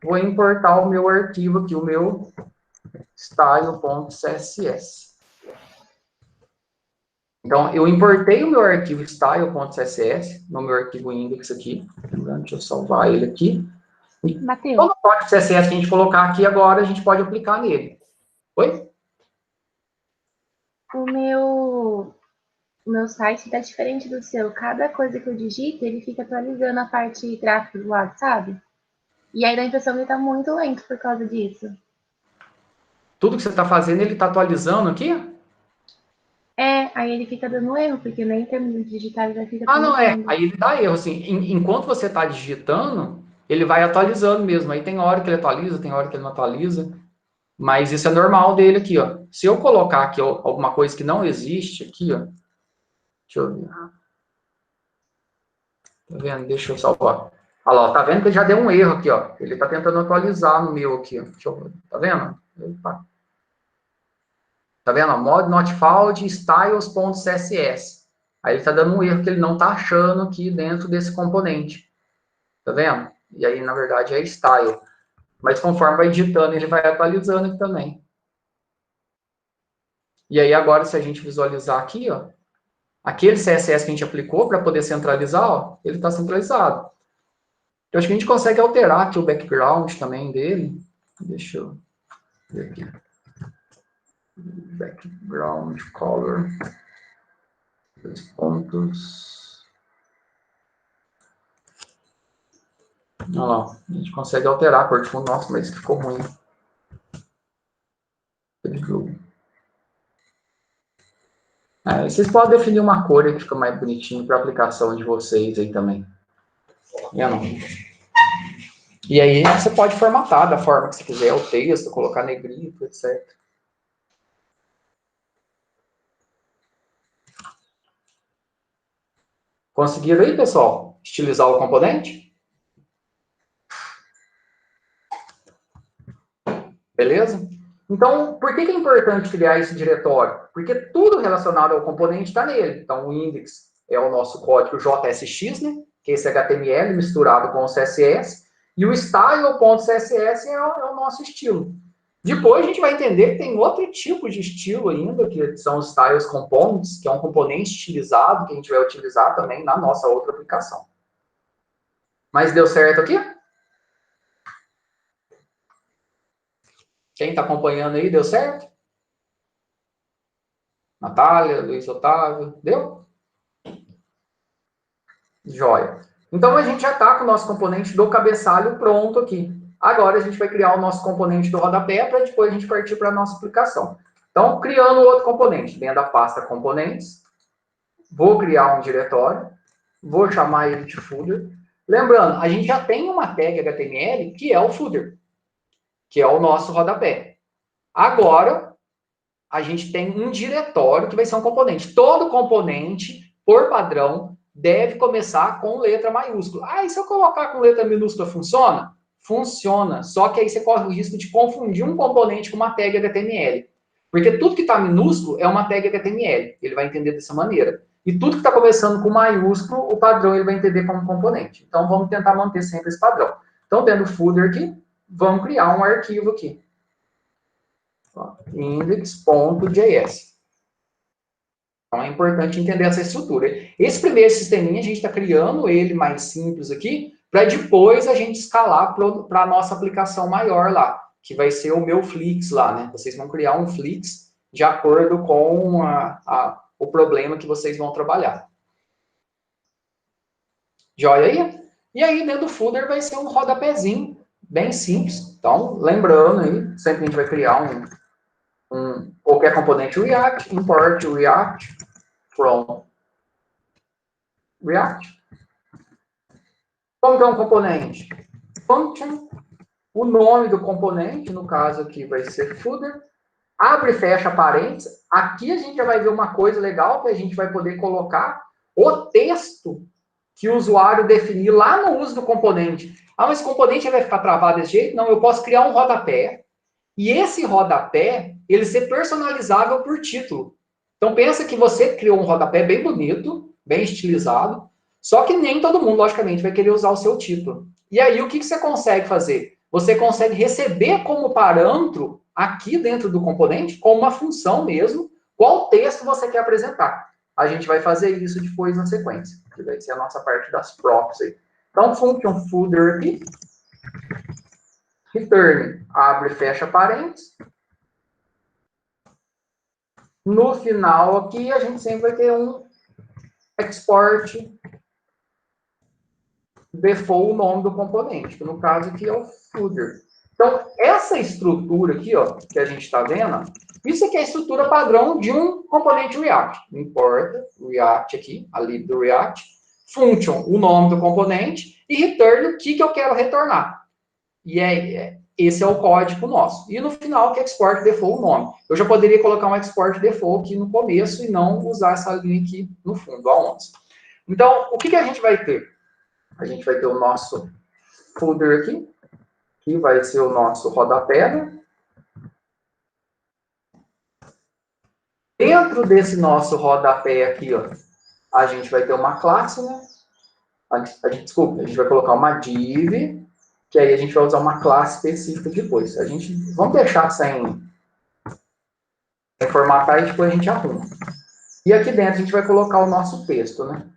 Vou importar o meu arquivo aqui, o meu style.css. Então, eu importei o meu arquivo style.css no meu arquivo index aqui. Lembrando, deixa eu salvar ele aqui. Matheus, Todo o código CSS que a gente colocar aqui agora, a gente pode aplicar nele. Oi? o meu site está diferente do seu. Cada coisa que eu digito, ele fica atualizando a parte gráfica do lado, sabe? E aí dá a impressão que ele tá muito lento por causa disso. Tudo que você está fazendo, ele está atualizando aqui? Aí ele fica dando erro, porque nem termino de digitar, ele já fica Ah, não, é. atualizando. Aí ele dá erro, assim. Enquanto você está digitando, ele vai atualizando mesmo. Aí tem hora que ele atualiza, tem hora que ele não atualiza. Mas isso é normal dele aqui, ó. Se eu colocar aqui alguma coisa que não existe aqui, ó. Deixa eu ver. Tá vendo? Deixa eu salvar. Olha lá, tá vendo que ele já deu um erro aqui, ó. Ele tá tentando atualizar no meu aqui, ó. Deixa eu ver. Tá vendo? Tá vendo? Mod not found styles.css. Aí ele tá dando um erro que ele não tá achando aqui dentro desse componente. Tá vendo? E aí, na verdade, é style. Mas conforme vai digitando, ele vai atualizando aqui também. E aí, agora, se a gente visualizar aqui, ó, aquele CSS que a gente aplicou para poder centralizar, ó, ele está centralizado. Eu acho que a gente consegue alterar aqui o background também dele. Deixa eu ver aqui. Background color. 2 pontos. Olha lá, a gente consegue alterar a cor de fundo. Nossa, mas ficou ruim. Aí vocês podem definir uma cor aí que fica mais bonitinho para a aplicação de vocês aí também. E aí você pode formatar da forma que você quiser o texto, colocar negrito, etc. Conseguiram aí, pessoal? Estilizar o componente? Beleza? Então, por que é importante criar esse diretório? Porque tudo relacionado ao componente está nele. Então, o index é o nosso código JSX, né? Que é esse HTML misturado com o CSS. E o style.css é o nosso estilo. Depois a gente vai entender que tem outro tipo de estilo ainda, que são os styles components, que é um componente estilizado que a gente vai utilizar também na nossa outra aplicação. Mas deu certo aqui? Quem está acompanhando aí, deu certo? Natália, Luiz Otávio, deu? Joia. Então a gente já está com o nosso componente do cabeçalho pronto aqui. Agora a gente vai criar o nosso componente do rodapé para depois a gente partir para a nossa aplicação. Então, criando outro componente dentro da pasta componentes, vou criar um diretório, vou chamar ele de footer. Lembrando, a gente já tem uma tag HTML que é o footer, que é o nosso rodapé. Agora, a gente tem um diretório que vai ser um componente. Todo componente, por padrão, deve começar com letra maiúscula. Ah, e se eu colocar com letra minúscula, funciona? Funciona. Só que aí você corre o risco de confundir um componente com uma tag HTML. Porque tudo que está minúsculo é uma tag HTML. Ele vai entender dessa maneira. E tudo que está começando com maiúsculo, o padrão ele vai entender como componente. Então, vamos tentar manter sempre esse padrão. Então, tendo o footer aqui, vamos criar um arquivo aqui. Index.js. Então, é importante entender essa estrutura. Esse primeiro sisteminha, a gente está criando ele mais simples aqui, para depois a gente escalar para a nossa aplicação maior lá, que vai ser o meu Flix lá, né? Vocês vão criar um Flix de acordo com o problema que vocês vão trabalhar. Joia aí? E aí, dentro do footer, vai ser um rodapézinho, bem simples. Então, lembrando aí, sempre a gente vai criar qualquer componente React, import React from React. Como que é um componente? Function, o nome do componente, no caso aqui vai ser footer, abre e fecha parênteses. Aqui a gente já vai ver uma coisa legal, que a gente vai poder colocar o texto que o usuário definir lá no uso do componente. Ah, mas o componente vai ficar travado desse jeito? Não, eu posso criar um rodapé, e esse rodapé, ele ser personalizável por título. Então, pensa que você criou um rodapé bem bonito, bem estilizado, só que nem todo mundo, logicamente, vai querer usar o seu título. E aí, o que você consegue fazer? Você consegue receber como parâmetro, aqui dentro do componente, como uma função mesmo, qual texto você quer apresentar. A gente vai fazer isso depois na sequência, que vai ser a nossa parte das props aí. Então, function footer aqui, return, abre e fecha parênteses. No final aqui, a gente sempre vai ter um export default o nome do componente, que no caso aqui é o footer. Então, essa estrutura aqui, ó, que a gente está vendo, isso aqui é a estrutura padrão de um componente React. Não importa, React aqui, ali do React, function, o nome do componente, e return o que eu quero retornar. E esse é o código nosso. E no final, que export default o nome. Eu já poderia colocar um export default aqui no começo e não usar essa linha aqui no fundo, a 11. Então, o que a gente vai ter? A gente vai ter o nosso footer aqui, que vai ser o nosso rodapé. Dentro desse nosso rodapé aqui, ó, a gente vai ter uma classe, né? Desculpa, a gente vai colocar uma div, que aí a gente vai usar uma classe específica depois. Vamos deixar sem formatar e depois a gente arruma. E aqui dentro a gente vai colocar o nosso texto, né?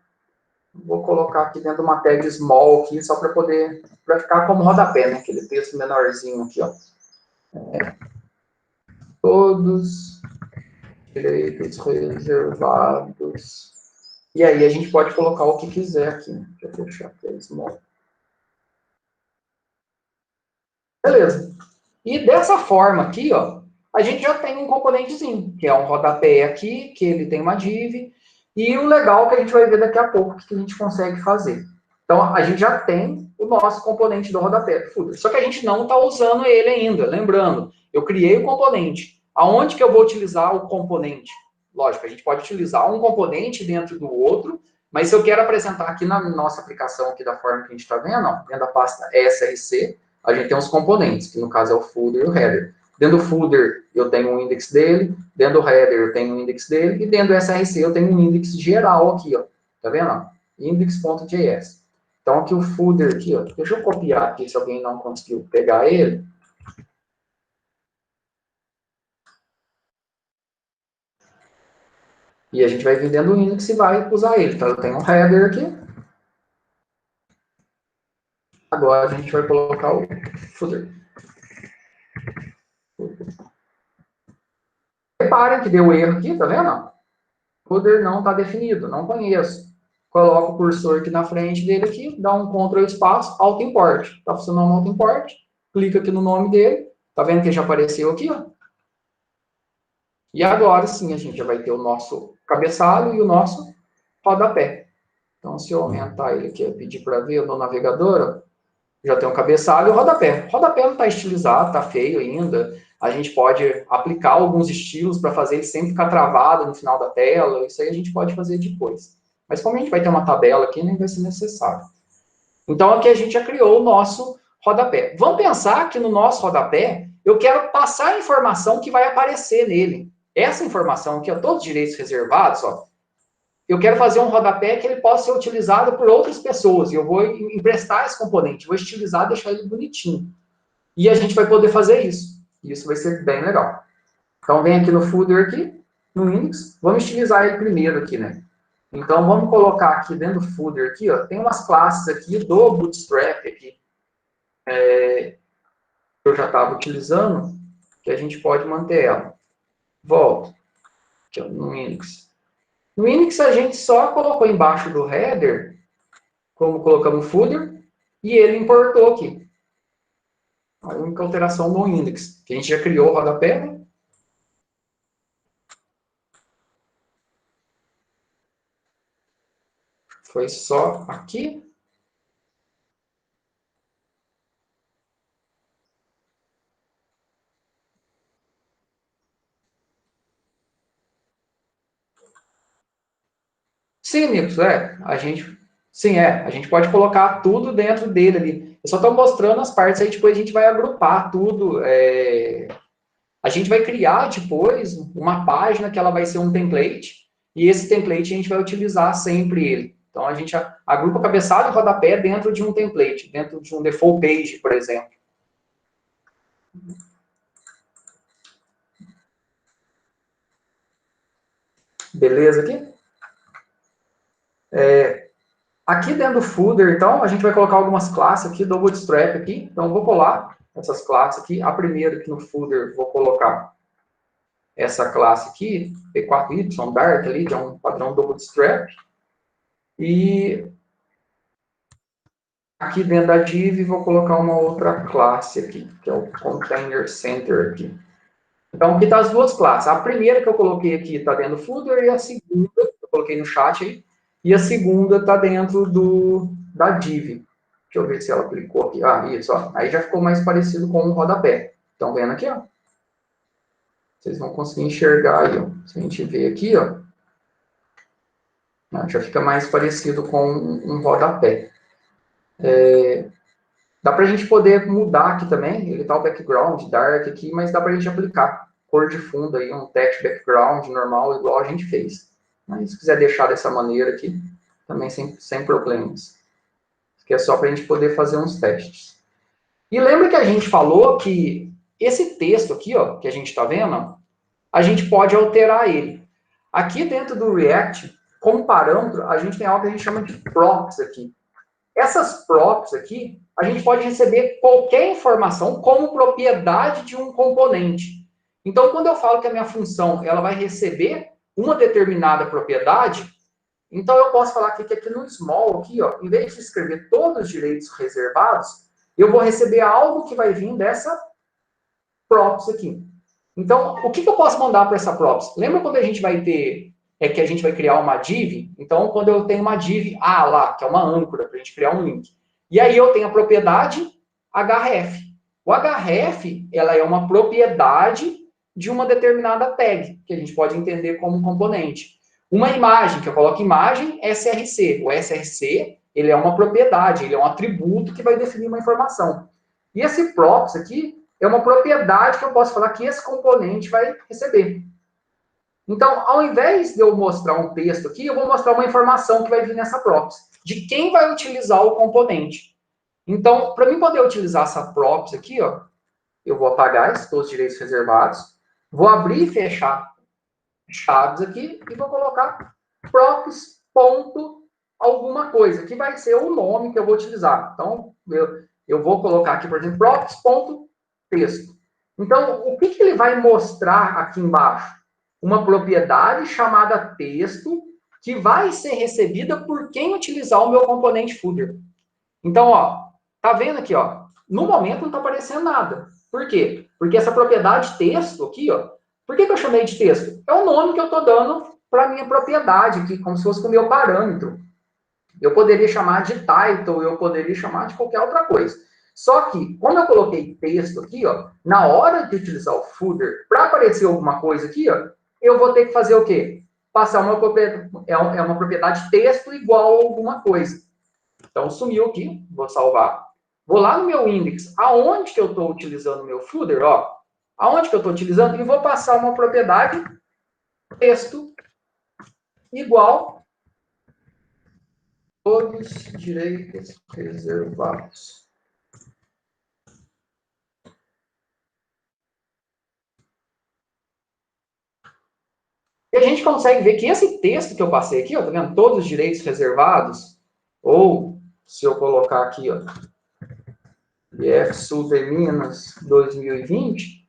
Vou colocar aqui dentro uma tag small aqui, só para ficar como rodapé, né? Aquele texto menorzinho aqui, ó. Todos direitos reservados. E aí a gente pode colocar o que quiser aqui, né? Deixa eu fechar aqui, small. Beleza. E dessa forma aqui, ó, a gente já tem um componentezinho, que é um rodapé aqui, que ele tem uma div, e o legal que a gente vai ver daqui a pouco, que a gente consegue fazer. Então, a gente já tem o nosso componente do rodapé do footer, só que a gente não está usando ele ainda. Lembrando, eu criei o componente. Aonde que eu vou utilizar o componente? Lógico, a gente pode utilizar um componente dentro do outro, mas se eu quero apresentar aqui na nossa aplicação, aqui da forma que a gente está vendo, ó, dentro da pasta src, a gente tem os componentes, que no caso é o footer e o header. Dentro do footer, eu tenho um index dele, dentro do header, eu tenho um index dele, e dentro do src, eu tenho um index geral aqui, ó. Tá vendo? Index.js. Então, aqui o footer, aqui, ó, deixa eu copiar aqui, se alguém não conseguiu pegar ele. E a gente vai vir dentro do index e vai usar ele. Então, eu tenho um header aqui. Agora, a gente vai colocar o footer. Reparem que deu erro aqui, tá vendo? O footer não está definido, não conheço. Coloco o cursor aqui na frente dele aqui, dá um Ctrl espaço, auto-import. Está funcionando o auto-import. Clica aqui no nome dele. Tá vendo que já apareceu aqui, ó? E agora sim a gente já vai ter o nosso cabeçalho e o nosso rodapé. Então, se eu aumentar ele aqui, eu pedir para ver no navegador, ó, já tem um cabeçalho e o rodapé. O rodapé não está estilizado, está feio ainda. A gente pode aplicar alguns estilos para fazer ele sempre ficar travado no final da tela. Isso aí a gente pode fazer depois. Mas como a gente vai ter uma tabela aqui, nem vai ser necessário. Então, aqui a gente já criou o nosso rodapé. Vamos pensar que no nosso rodapé, eu quero passar a informação que vai aparecer nele. Essa informação aqui, ó, todos os direitos reservados, ó, eu quero fazer um rodapé que ele possa ser utilizado por outras pessoas. E eu vou emprestar esse componente, vou estilizar, deixar ele bonitinho. E a gente vai poder fazer isso. E isso vai ser bem legal. Então, vem aqui no footer, aqui, no index. Vamos estilizar ele primeiro aqui, né? Então, vamos colocar aqui dentro do footer, aqui, ó, tem umas classes aqui do Bootstrap, aqui, que eu já estava utilizando, que a gente pode manter ela. Volto. Aqui, ó, no index. No index, a gente só colocou embaixo do header, como colocamos footer, e ele importou aqui. A única alteração no index, que a gente já criou o rodapé, né? Foi só aqui. Sim, Nilson, a gente pode colocar tudo dentro dele ali. Eu só estou mostrando as partes, aí depois a gente vai agrupar tudo. A gente vai criar depois uma página que ela vai ser um template, e esse template a gente vai utilizar sempre ele. Então, a gente agrupa cabeçalho e rodapé dentro de um template, dentro de um default page, por exemplo. Beleza aqui? Aqui dentro do footer, então, a gente vai colocar algumas classes aqui do Bootstrap aqui. Então, eu vou colar essas classes aqui. A primeira aqui no footer, vou colocar essa classe aqui, P4Y, Dark ali, que é um padrão do Bootstrap. E aqui dentro da div, vou colocar uma outra classe aqui, que é o Container Center aqui. Então, aqui tá as duas classes. A primeira que eu coloquei aqui está dentro do footer, e a segunda, eu coloquei no chat aí, e a segunda está dentro da div. Deixa eu ver se ela clicou aqui. Ah, isso, ó. Aí já ficou mais parecido com o rodapé. Estão vendo aqui, ó? Vocês vão conseguir enxergar aí, ó. Se a gente ver aqui, ó, já fica mais parecido com um rodapé. Dá para a gente poder mudar aqui também. Ele tá o background dark aqui, mas dá para a gente aplicar cor de fundo aí, um text background normal, igual a gente fez. Mas se quiser deixar dessa maneira aqui, também sem problemas. Isso aqui é só para a gente poder fazer uns testes. E lembra que a gente falou que esse texto aqui, ó, que a gente está vendo, a gente pode alterar ele. Aqui dentro do React, como parâmetro, a gente tem algo que a gente chama de props aqui. Essas props aqui, a gente pode receber qualquer informação como propriedade de um componente. Então, quando eu falo que a minha função ela vai receber uma determinada propriedade, então eu posso falar que aqui no small, aqui, ó, em vez de escrever todos os direitos reservados, eu vou receber algo que vai vir dessa props aqui. Então, o que eu posso mandar para essa props? Lembra quando a gente vai ter, que a gente vai criar uma div? Então, quando eu tenho uma div A lá, que é uma âncora, para a gente criar um link. E aí eu tenho a propriedade href. O href, ela é uma propriedade de uma determinada tag, que a gente pode entender como um componente. Uma imagem, que eu coloco imagem, src. O src, ele é uma propriedade, ele é um atributo que vai definir uma informação. E esse props aqui, é uma propriedade que eu posso falar que esse componente vai receber. Então, ao invés de eu mostrar um texto aqui, eu vou mostrar uma informação que vai vir nessa props, de quem vai utilizar o componente. Então, para mim poder utilizar essa props aqui, ó, eu vou apagar todos os direitos reservados, vou abrir e fechar chaves aqui e vou colocar props ponto alguma coisa, que vai ser o nome que eu vou utilizar. Então, eu vou colocar aqui, por exemplo, props ponto texto. Então, o que ele vai mostrar aqui embaixo? Uma propriedade chamada texto que vai ser recebida por quem utilizar o meu componente footer. Então, ó, tá vendo aqui, ó? No momento não está aparecendo nada. Por quê? Porque essa propriedade texto aqui, ó, por que eu chamei de texto? É o nome que eu estou dando para a minha propriedade aqui, como se fosse o meu parâmetro. Eu poderia chamar de title, eu poderia chamar de qualquer outra coisa. Só que, como eu coloquei texto aqui, ó, na hora de utilizar o footer, para aparecer alguma coisa aqui, ó, eu vou ter que fazer o quê? Passar uma propriedade, uma propriedade texto igual a alguma coisa. Então, sumiu aqui, vou salvar. Vou lá no meu index, aonde que eu estou utilizando o meu footer, ó, aonde que eu estou utilizando, e vou passar uma propriedade texto igual todos direitos reservados. E a gente consegue ver que esse texto que eu passei aqui, ó, tá vendo? Todos os direitos reservados, ou se eu colocar aqui, ó, IF Super Minas 2020,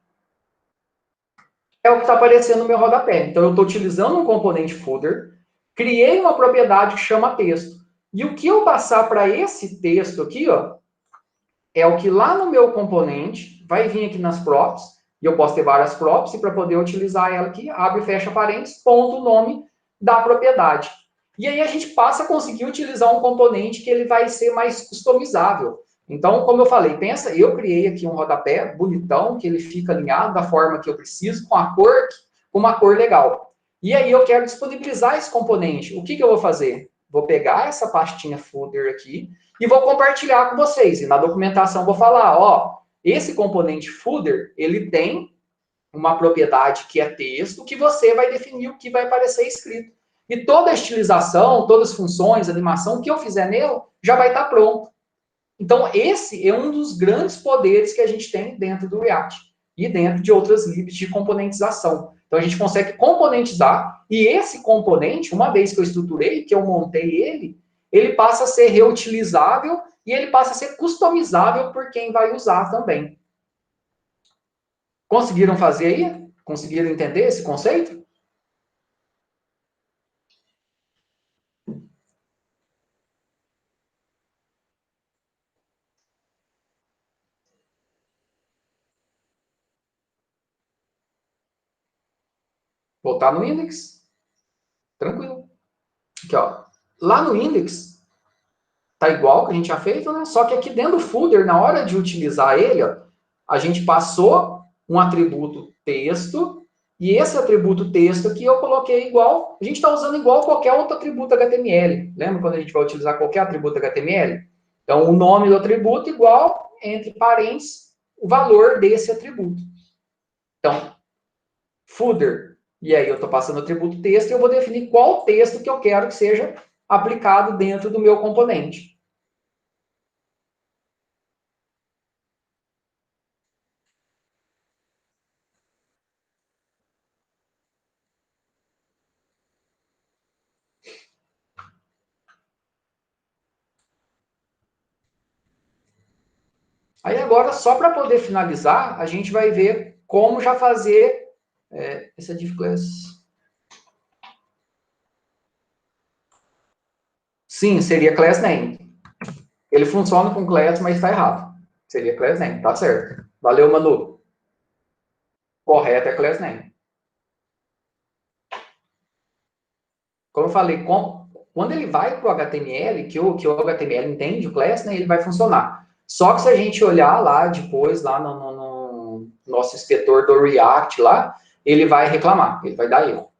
é o que está aparecendo no meu rodapé. Então, eu estou utilizando um componente footer, criei uma propriedade que chama texto. E o que eu passar para esse texto aqui, ó, é o que lá no meu componente vai vir aqui nas props, e eu posso ter várias props, e para poder utilizar ela aqui, abre e fecha parênteses, ponto, nome da propriedade. E aí a gente passa a conseguir utilizar um componente que ele vai ser mais customizável. Então, como eu falei, pensa, eu criei aqui um rodapé bonitão, que ele fica alinhado da forma que eu preciso, com a cor, com uma cor legal. E aí eu quero disponibilizar esse componente. O que eu vou fazer? Vou pegar essa pastinha footer aqui e vou compartilhar com vocês. E na documentação vou falar, ó, esse componente footer, ele tem uma propriedade que é texto, que você vai definir o que vai aparecer escrito. E toda a estilização, todas as funções, animação que eu fizer nele, já vai estar pronto. Então, esse é um dos grandes poderes que a gente tem dentro do React e dentro de outras libs de componentização. Então, a gente consegue componentizar e esse componente, uma vez que eu estruturei, que eu montei ele, ele passa a ser reutilizável e ele passa a ser customizável por quem vai usar também. Conseguiram fazer aí? Conseguiram entender esse conceito? Voltar no index. Tranquilo. Aqui, ó. Lá no index, tá igual que a gente tinha feito, né? Só que aqui dentro do footer, na hora de utilizar ele, ó, a gente passou um atributo texto, e esse atributo texto aqui eu coloquei igual, a gente está usando igual qualquer outro atributo HTML. Lembra quando a gente vai utilizar qualquer atributo HTML? Então, o nome do atributo igual, entre parênteses, o valor desse atributo. Então, footer, e aí eu estou passando o atributo texto, e eu vou definir qual texto que eu quero que seja aplicado dentro do meu componente. Aí agora, só para poder finalizar, a gente vai ver como já fazer essa div class. Sim, seria class name. Ele funciona com class, mas está errado. Seria class name, tá certo. Valeu, Manu. Correto é class name. Como eu falei, quando ele vai para o HTML, que o HTML entende o class, né, ele vai funcionar. Só que se a gente olhar lá depois, lá no nosso inspetor do React lá, ele vai reclamar, ele vai dar erro.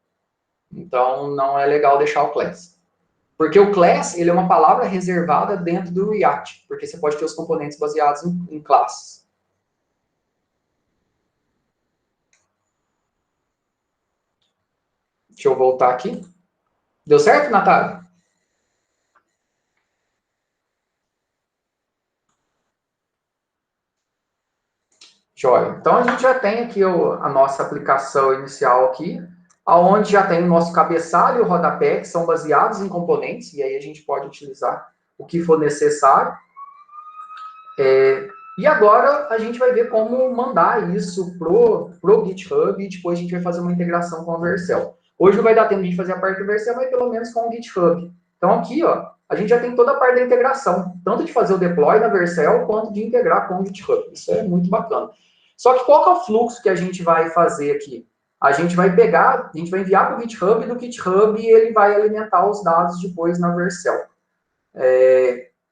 Então, não é legal deixar o class. Porque o class, ele é uma palavra reservada dentro do React, porque você pode ter os componentes baseados em classes. Deixa eu voltar aqui. Deu certo, Natália? Joia. Então, a gente já tem aqui a nossa aplicação inicial aqui, onde já tem o nosso cabeçalho e o rodapé, que são baseados em componentes, e aí a gente pode utilizar o que for necessário. E agora a gente vai ver como mandar isso pro GitHub e depois a gente vai fazer uma integração com a Vercel. Hoje não vai dar tempo de a gente fazer a parte do Vercel, mas pelo menos com o GitHub. Então aqui, ó, a gente já tem toda a parte da integração, tanto de fazer o deploy na Vercel, quanto de integrar com o GitHub. Isso é muito bacana. Só que qual que é o fluxo que a gente vai fazer aqui? A gente vai pegar, a gente vai enviar para o GitHub, e do GitHub ele vai alimentar os dados depois na Vercel.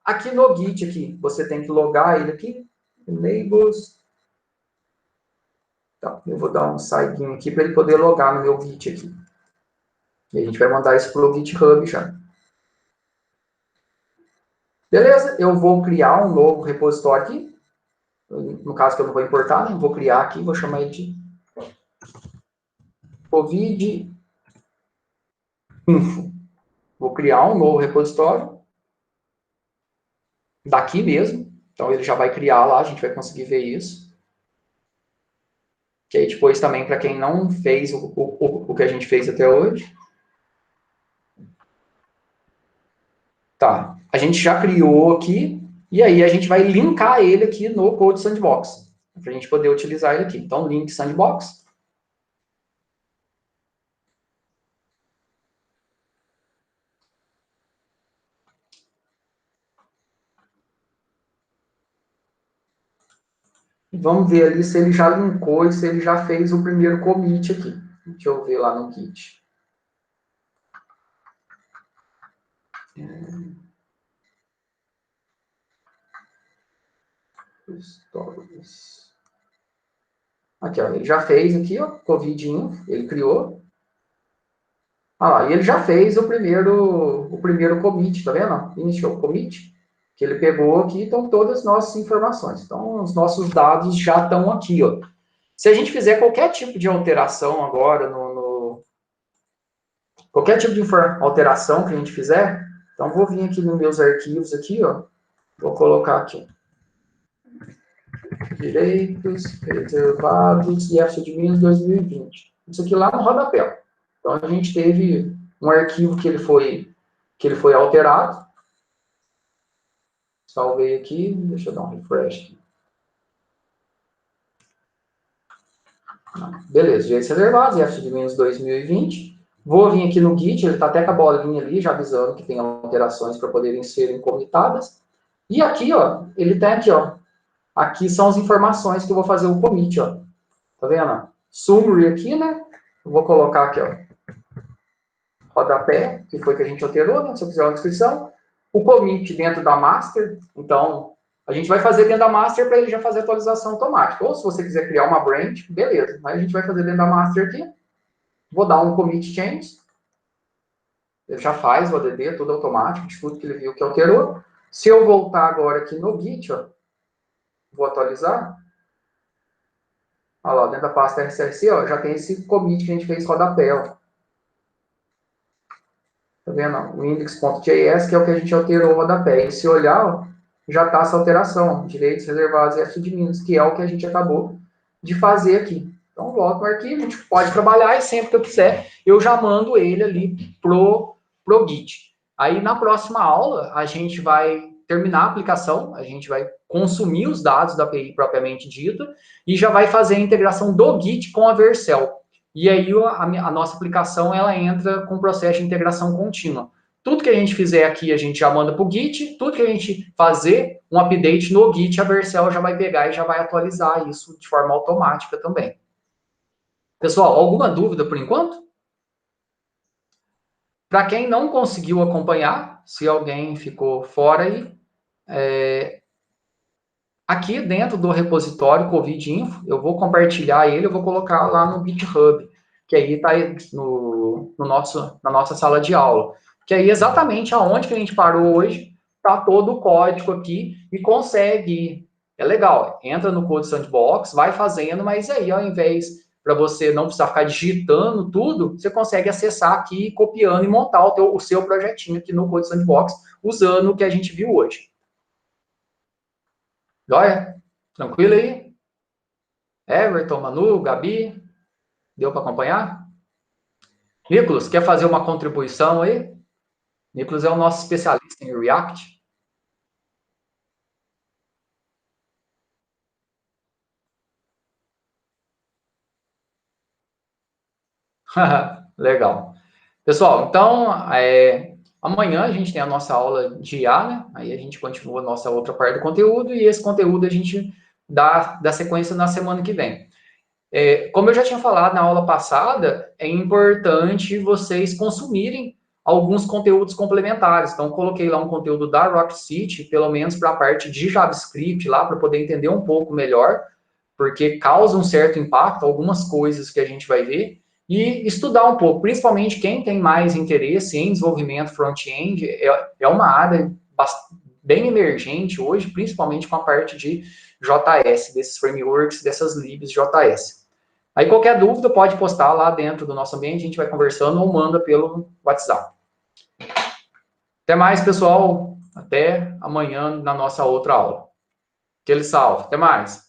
Aqui no Git, aqui, você tem que logar ele aqui, Labels. Tá, eu vou dar um saiguinho aqui para ele poder logar no meu Git aqui. E a gente vai mandar isso para o GitHub já. Beleza, eu vou criar um novo repositório aqui. No caso que eu não vou importar, né? Vou criar aqui, vou chamar ele de Covid Info. Vou criar um novo repositório. Daqui mesmo. Então ele já vai criar lá, a gente vai conseguir ver isso. Que aí depois também, para quem não fez o que a gente fez até hoje. Tá, a gente já criou aqui, e aí a gente vai linkar ele aqui no Code Sandbox, para a gente poder utilizar ele aqui. Então, link Sandbox. Vamos ver ali se ele já linkou e se ele já fez o primeiro commit aqui. Deixa eu ver lá no Git. Stories. Aqui, ó, ele já fez aqui, ó, Covidinho, ele criou. Ah lá, e ele já fez o primeiro commit, tá vendo? Initial commit, que ele pegou aqui, estão todas as nossas informações. Então, os nossos dados já estão aqui, ó. Se a gente fizer qualquer tipo de alteração agora, qualquer tipo de alteração que a gente fizer, então vou vir aqui nos meus arquivos aqui, ó, vou colocar aqui, direitos, reservados e FDMINS 2020. Isso aqui lá no rodapé. Então, a gente teve um arquivo que ele foi alterado. Salvei aqui, deixa eu dar um refresh aqui. Beleza, direitos reservados, FDMINS 2020. Vou vir aqui no Git, ele está até com a bolinha ali, já avisando que tem alterações para poderem serem comitadas. E aqui, ó, ele tem aqui, ó. Aqui são as informações que eu vou fazer o commit, ó. Tá vendo? Summary aqui, né? Eu vou colocar aqui, ó. Rodapé, que foi que a gente alterou, né? Se eu fizer uma descrição. O commit dentro da master, então, a gente vai fazer dentro da master para ele já fazer atualização automática. Ou se você quiser criar uma branch, beleza. Mas a gente vai fazer dentro da master aqui. Vou dar um commit change. Ele já faz o ADD, tudo automático, de tudo que ele viu que alterou. Se eu voltar agora aqui no Git, ó, vou atualizar. Olha lá, dentro da pasta RCRC, ó, já tem esse commit que a gente fez rodapé, ó. Tá vendo? O index.js, que é o que a gente alterou o rodapé. E se olhar, ó, já está essa alteração, ó, direitos reservados e FDMINs, que é o que a gente acabou de fazer aqui. Então, volto no arquivo, a gente pode trabalhar e sempre que eu quiser, eu já mando ele ali pro Git. Aí, na próxima aula, a gente vai terminar a aplicação, a gente vai consumir os dados da API propriamente dita e já vai fazer a integração do Git com a Vercel. E aí a nossa aplicação ela entra com o processo de integração contínua. Tudo que a gente fizer aqui, a gente já manda para o Git, tudo que a gente fazer um update no Git, a Vercel já vai pegar e já vai atualizar isso de forma automática também. Pessoal, alguma dúvida por enquanto? Para quem não conseguiu acompanhar, se alguém ficou fora aí, aqui dentro do repositório Covid Info, eu vou compartilhar ele, eu vou colocar lá no GitHub, que aí está na nossa sala de aula. Que aí exatamente aonde que a gente parou hoje, está todo o código aqui e consegue. É legal, entra no Code Sandbox, vai fazendo, mas aí ao invés para você não precisar ficar digitando tudo, você consegue acessar aqui, copiando e montar o seu projetinho aqui no Code Sandbox, usando o que a gente viu hoje. Joia? Tranquilo aí? Everton, Manu, Gabi, deu para acompanhar? Nicolas, quer fazer uma contribuição aí? Nicolas é o nosso especialista em React. Legal. Pessoal, então, amanhã a gente tem a nossa aula de IA, né? Aí a gente continua a nossa outra parte do conteúdo e esse conteúdo a gente dá sequência na semana que vem. Como eu já tinha falado na aula passada, é importante vocês consumirem alguns conteúdos complementares. Então, coloquei lá um conteúdo da Rock City, pelo menos para a parte de JavaScript, lá para poder entender um pouco melhor, porque causa um certo impacto, algumas coisas que a gente vai ver, e estudar um pouco, principalmente quem tem mais interesse em desenvolvimento front-end, é uma área bem emergente hoje, principalmente com a parte de JS, desses frameworks, dessas libs JS. Aí qualquer dúvida pode postar lá dentro do nosso ambiente, a gente vai conversando ou manda pelo WhatsApp. Até mais, pessoal. Até amanhã na nossa outra aula. Aquele salve. Até mais.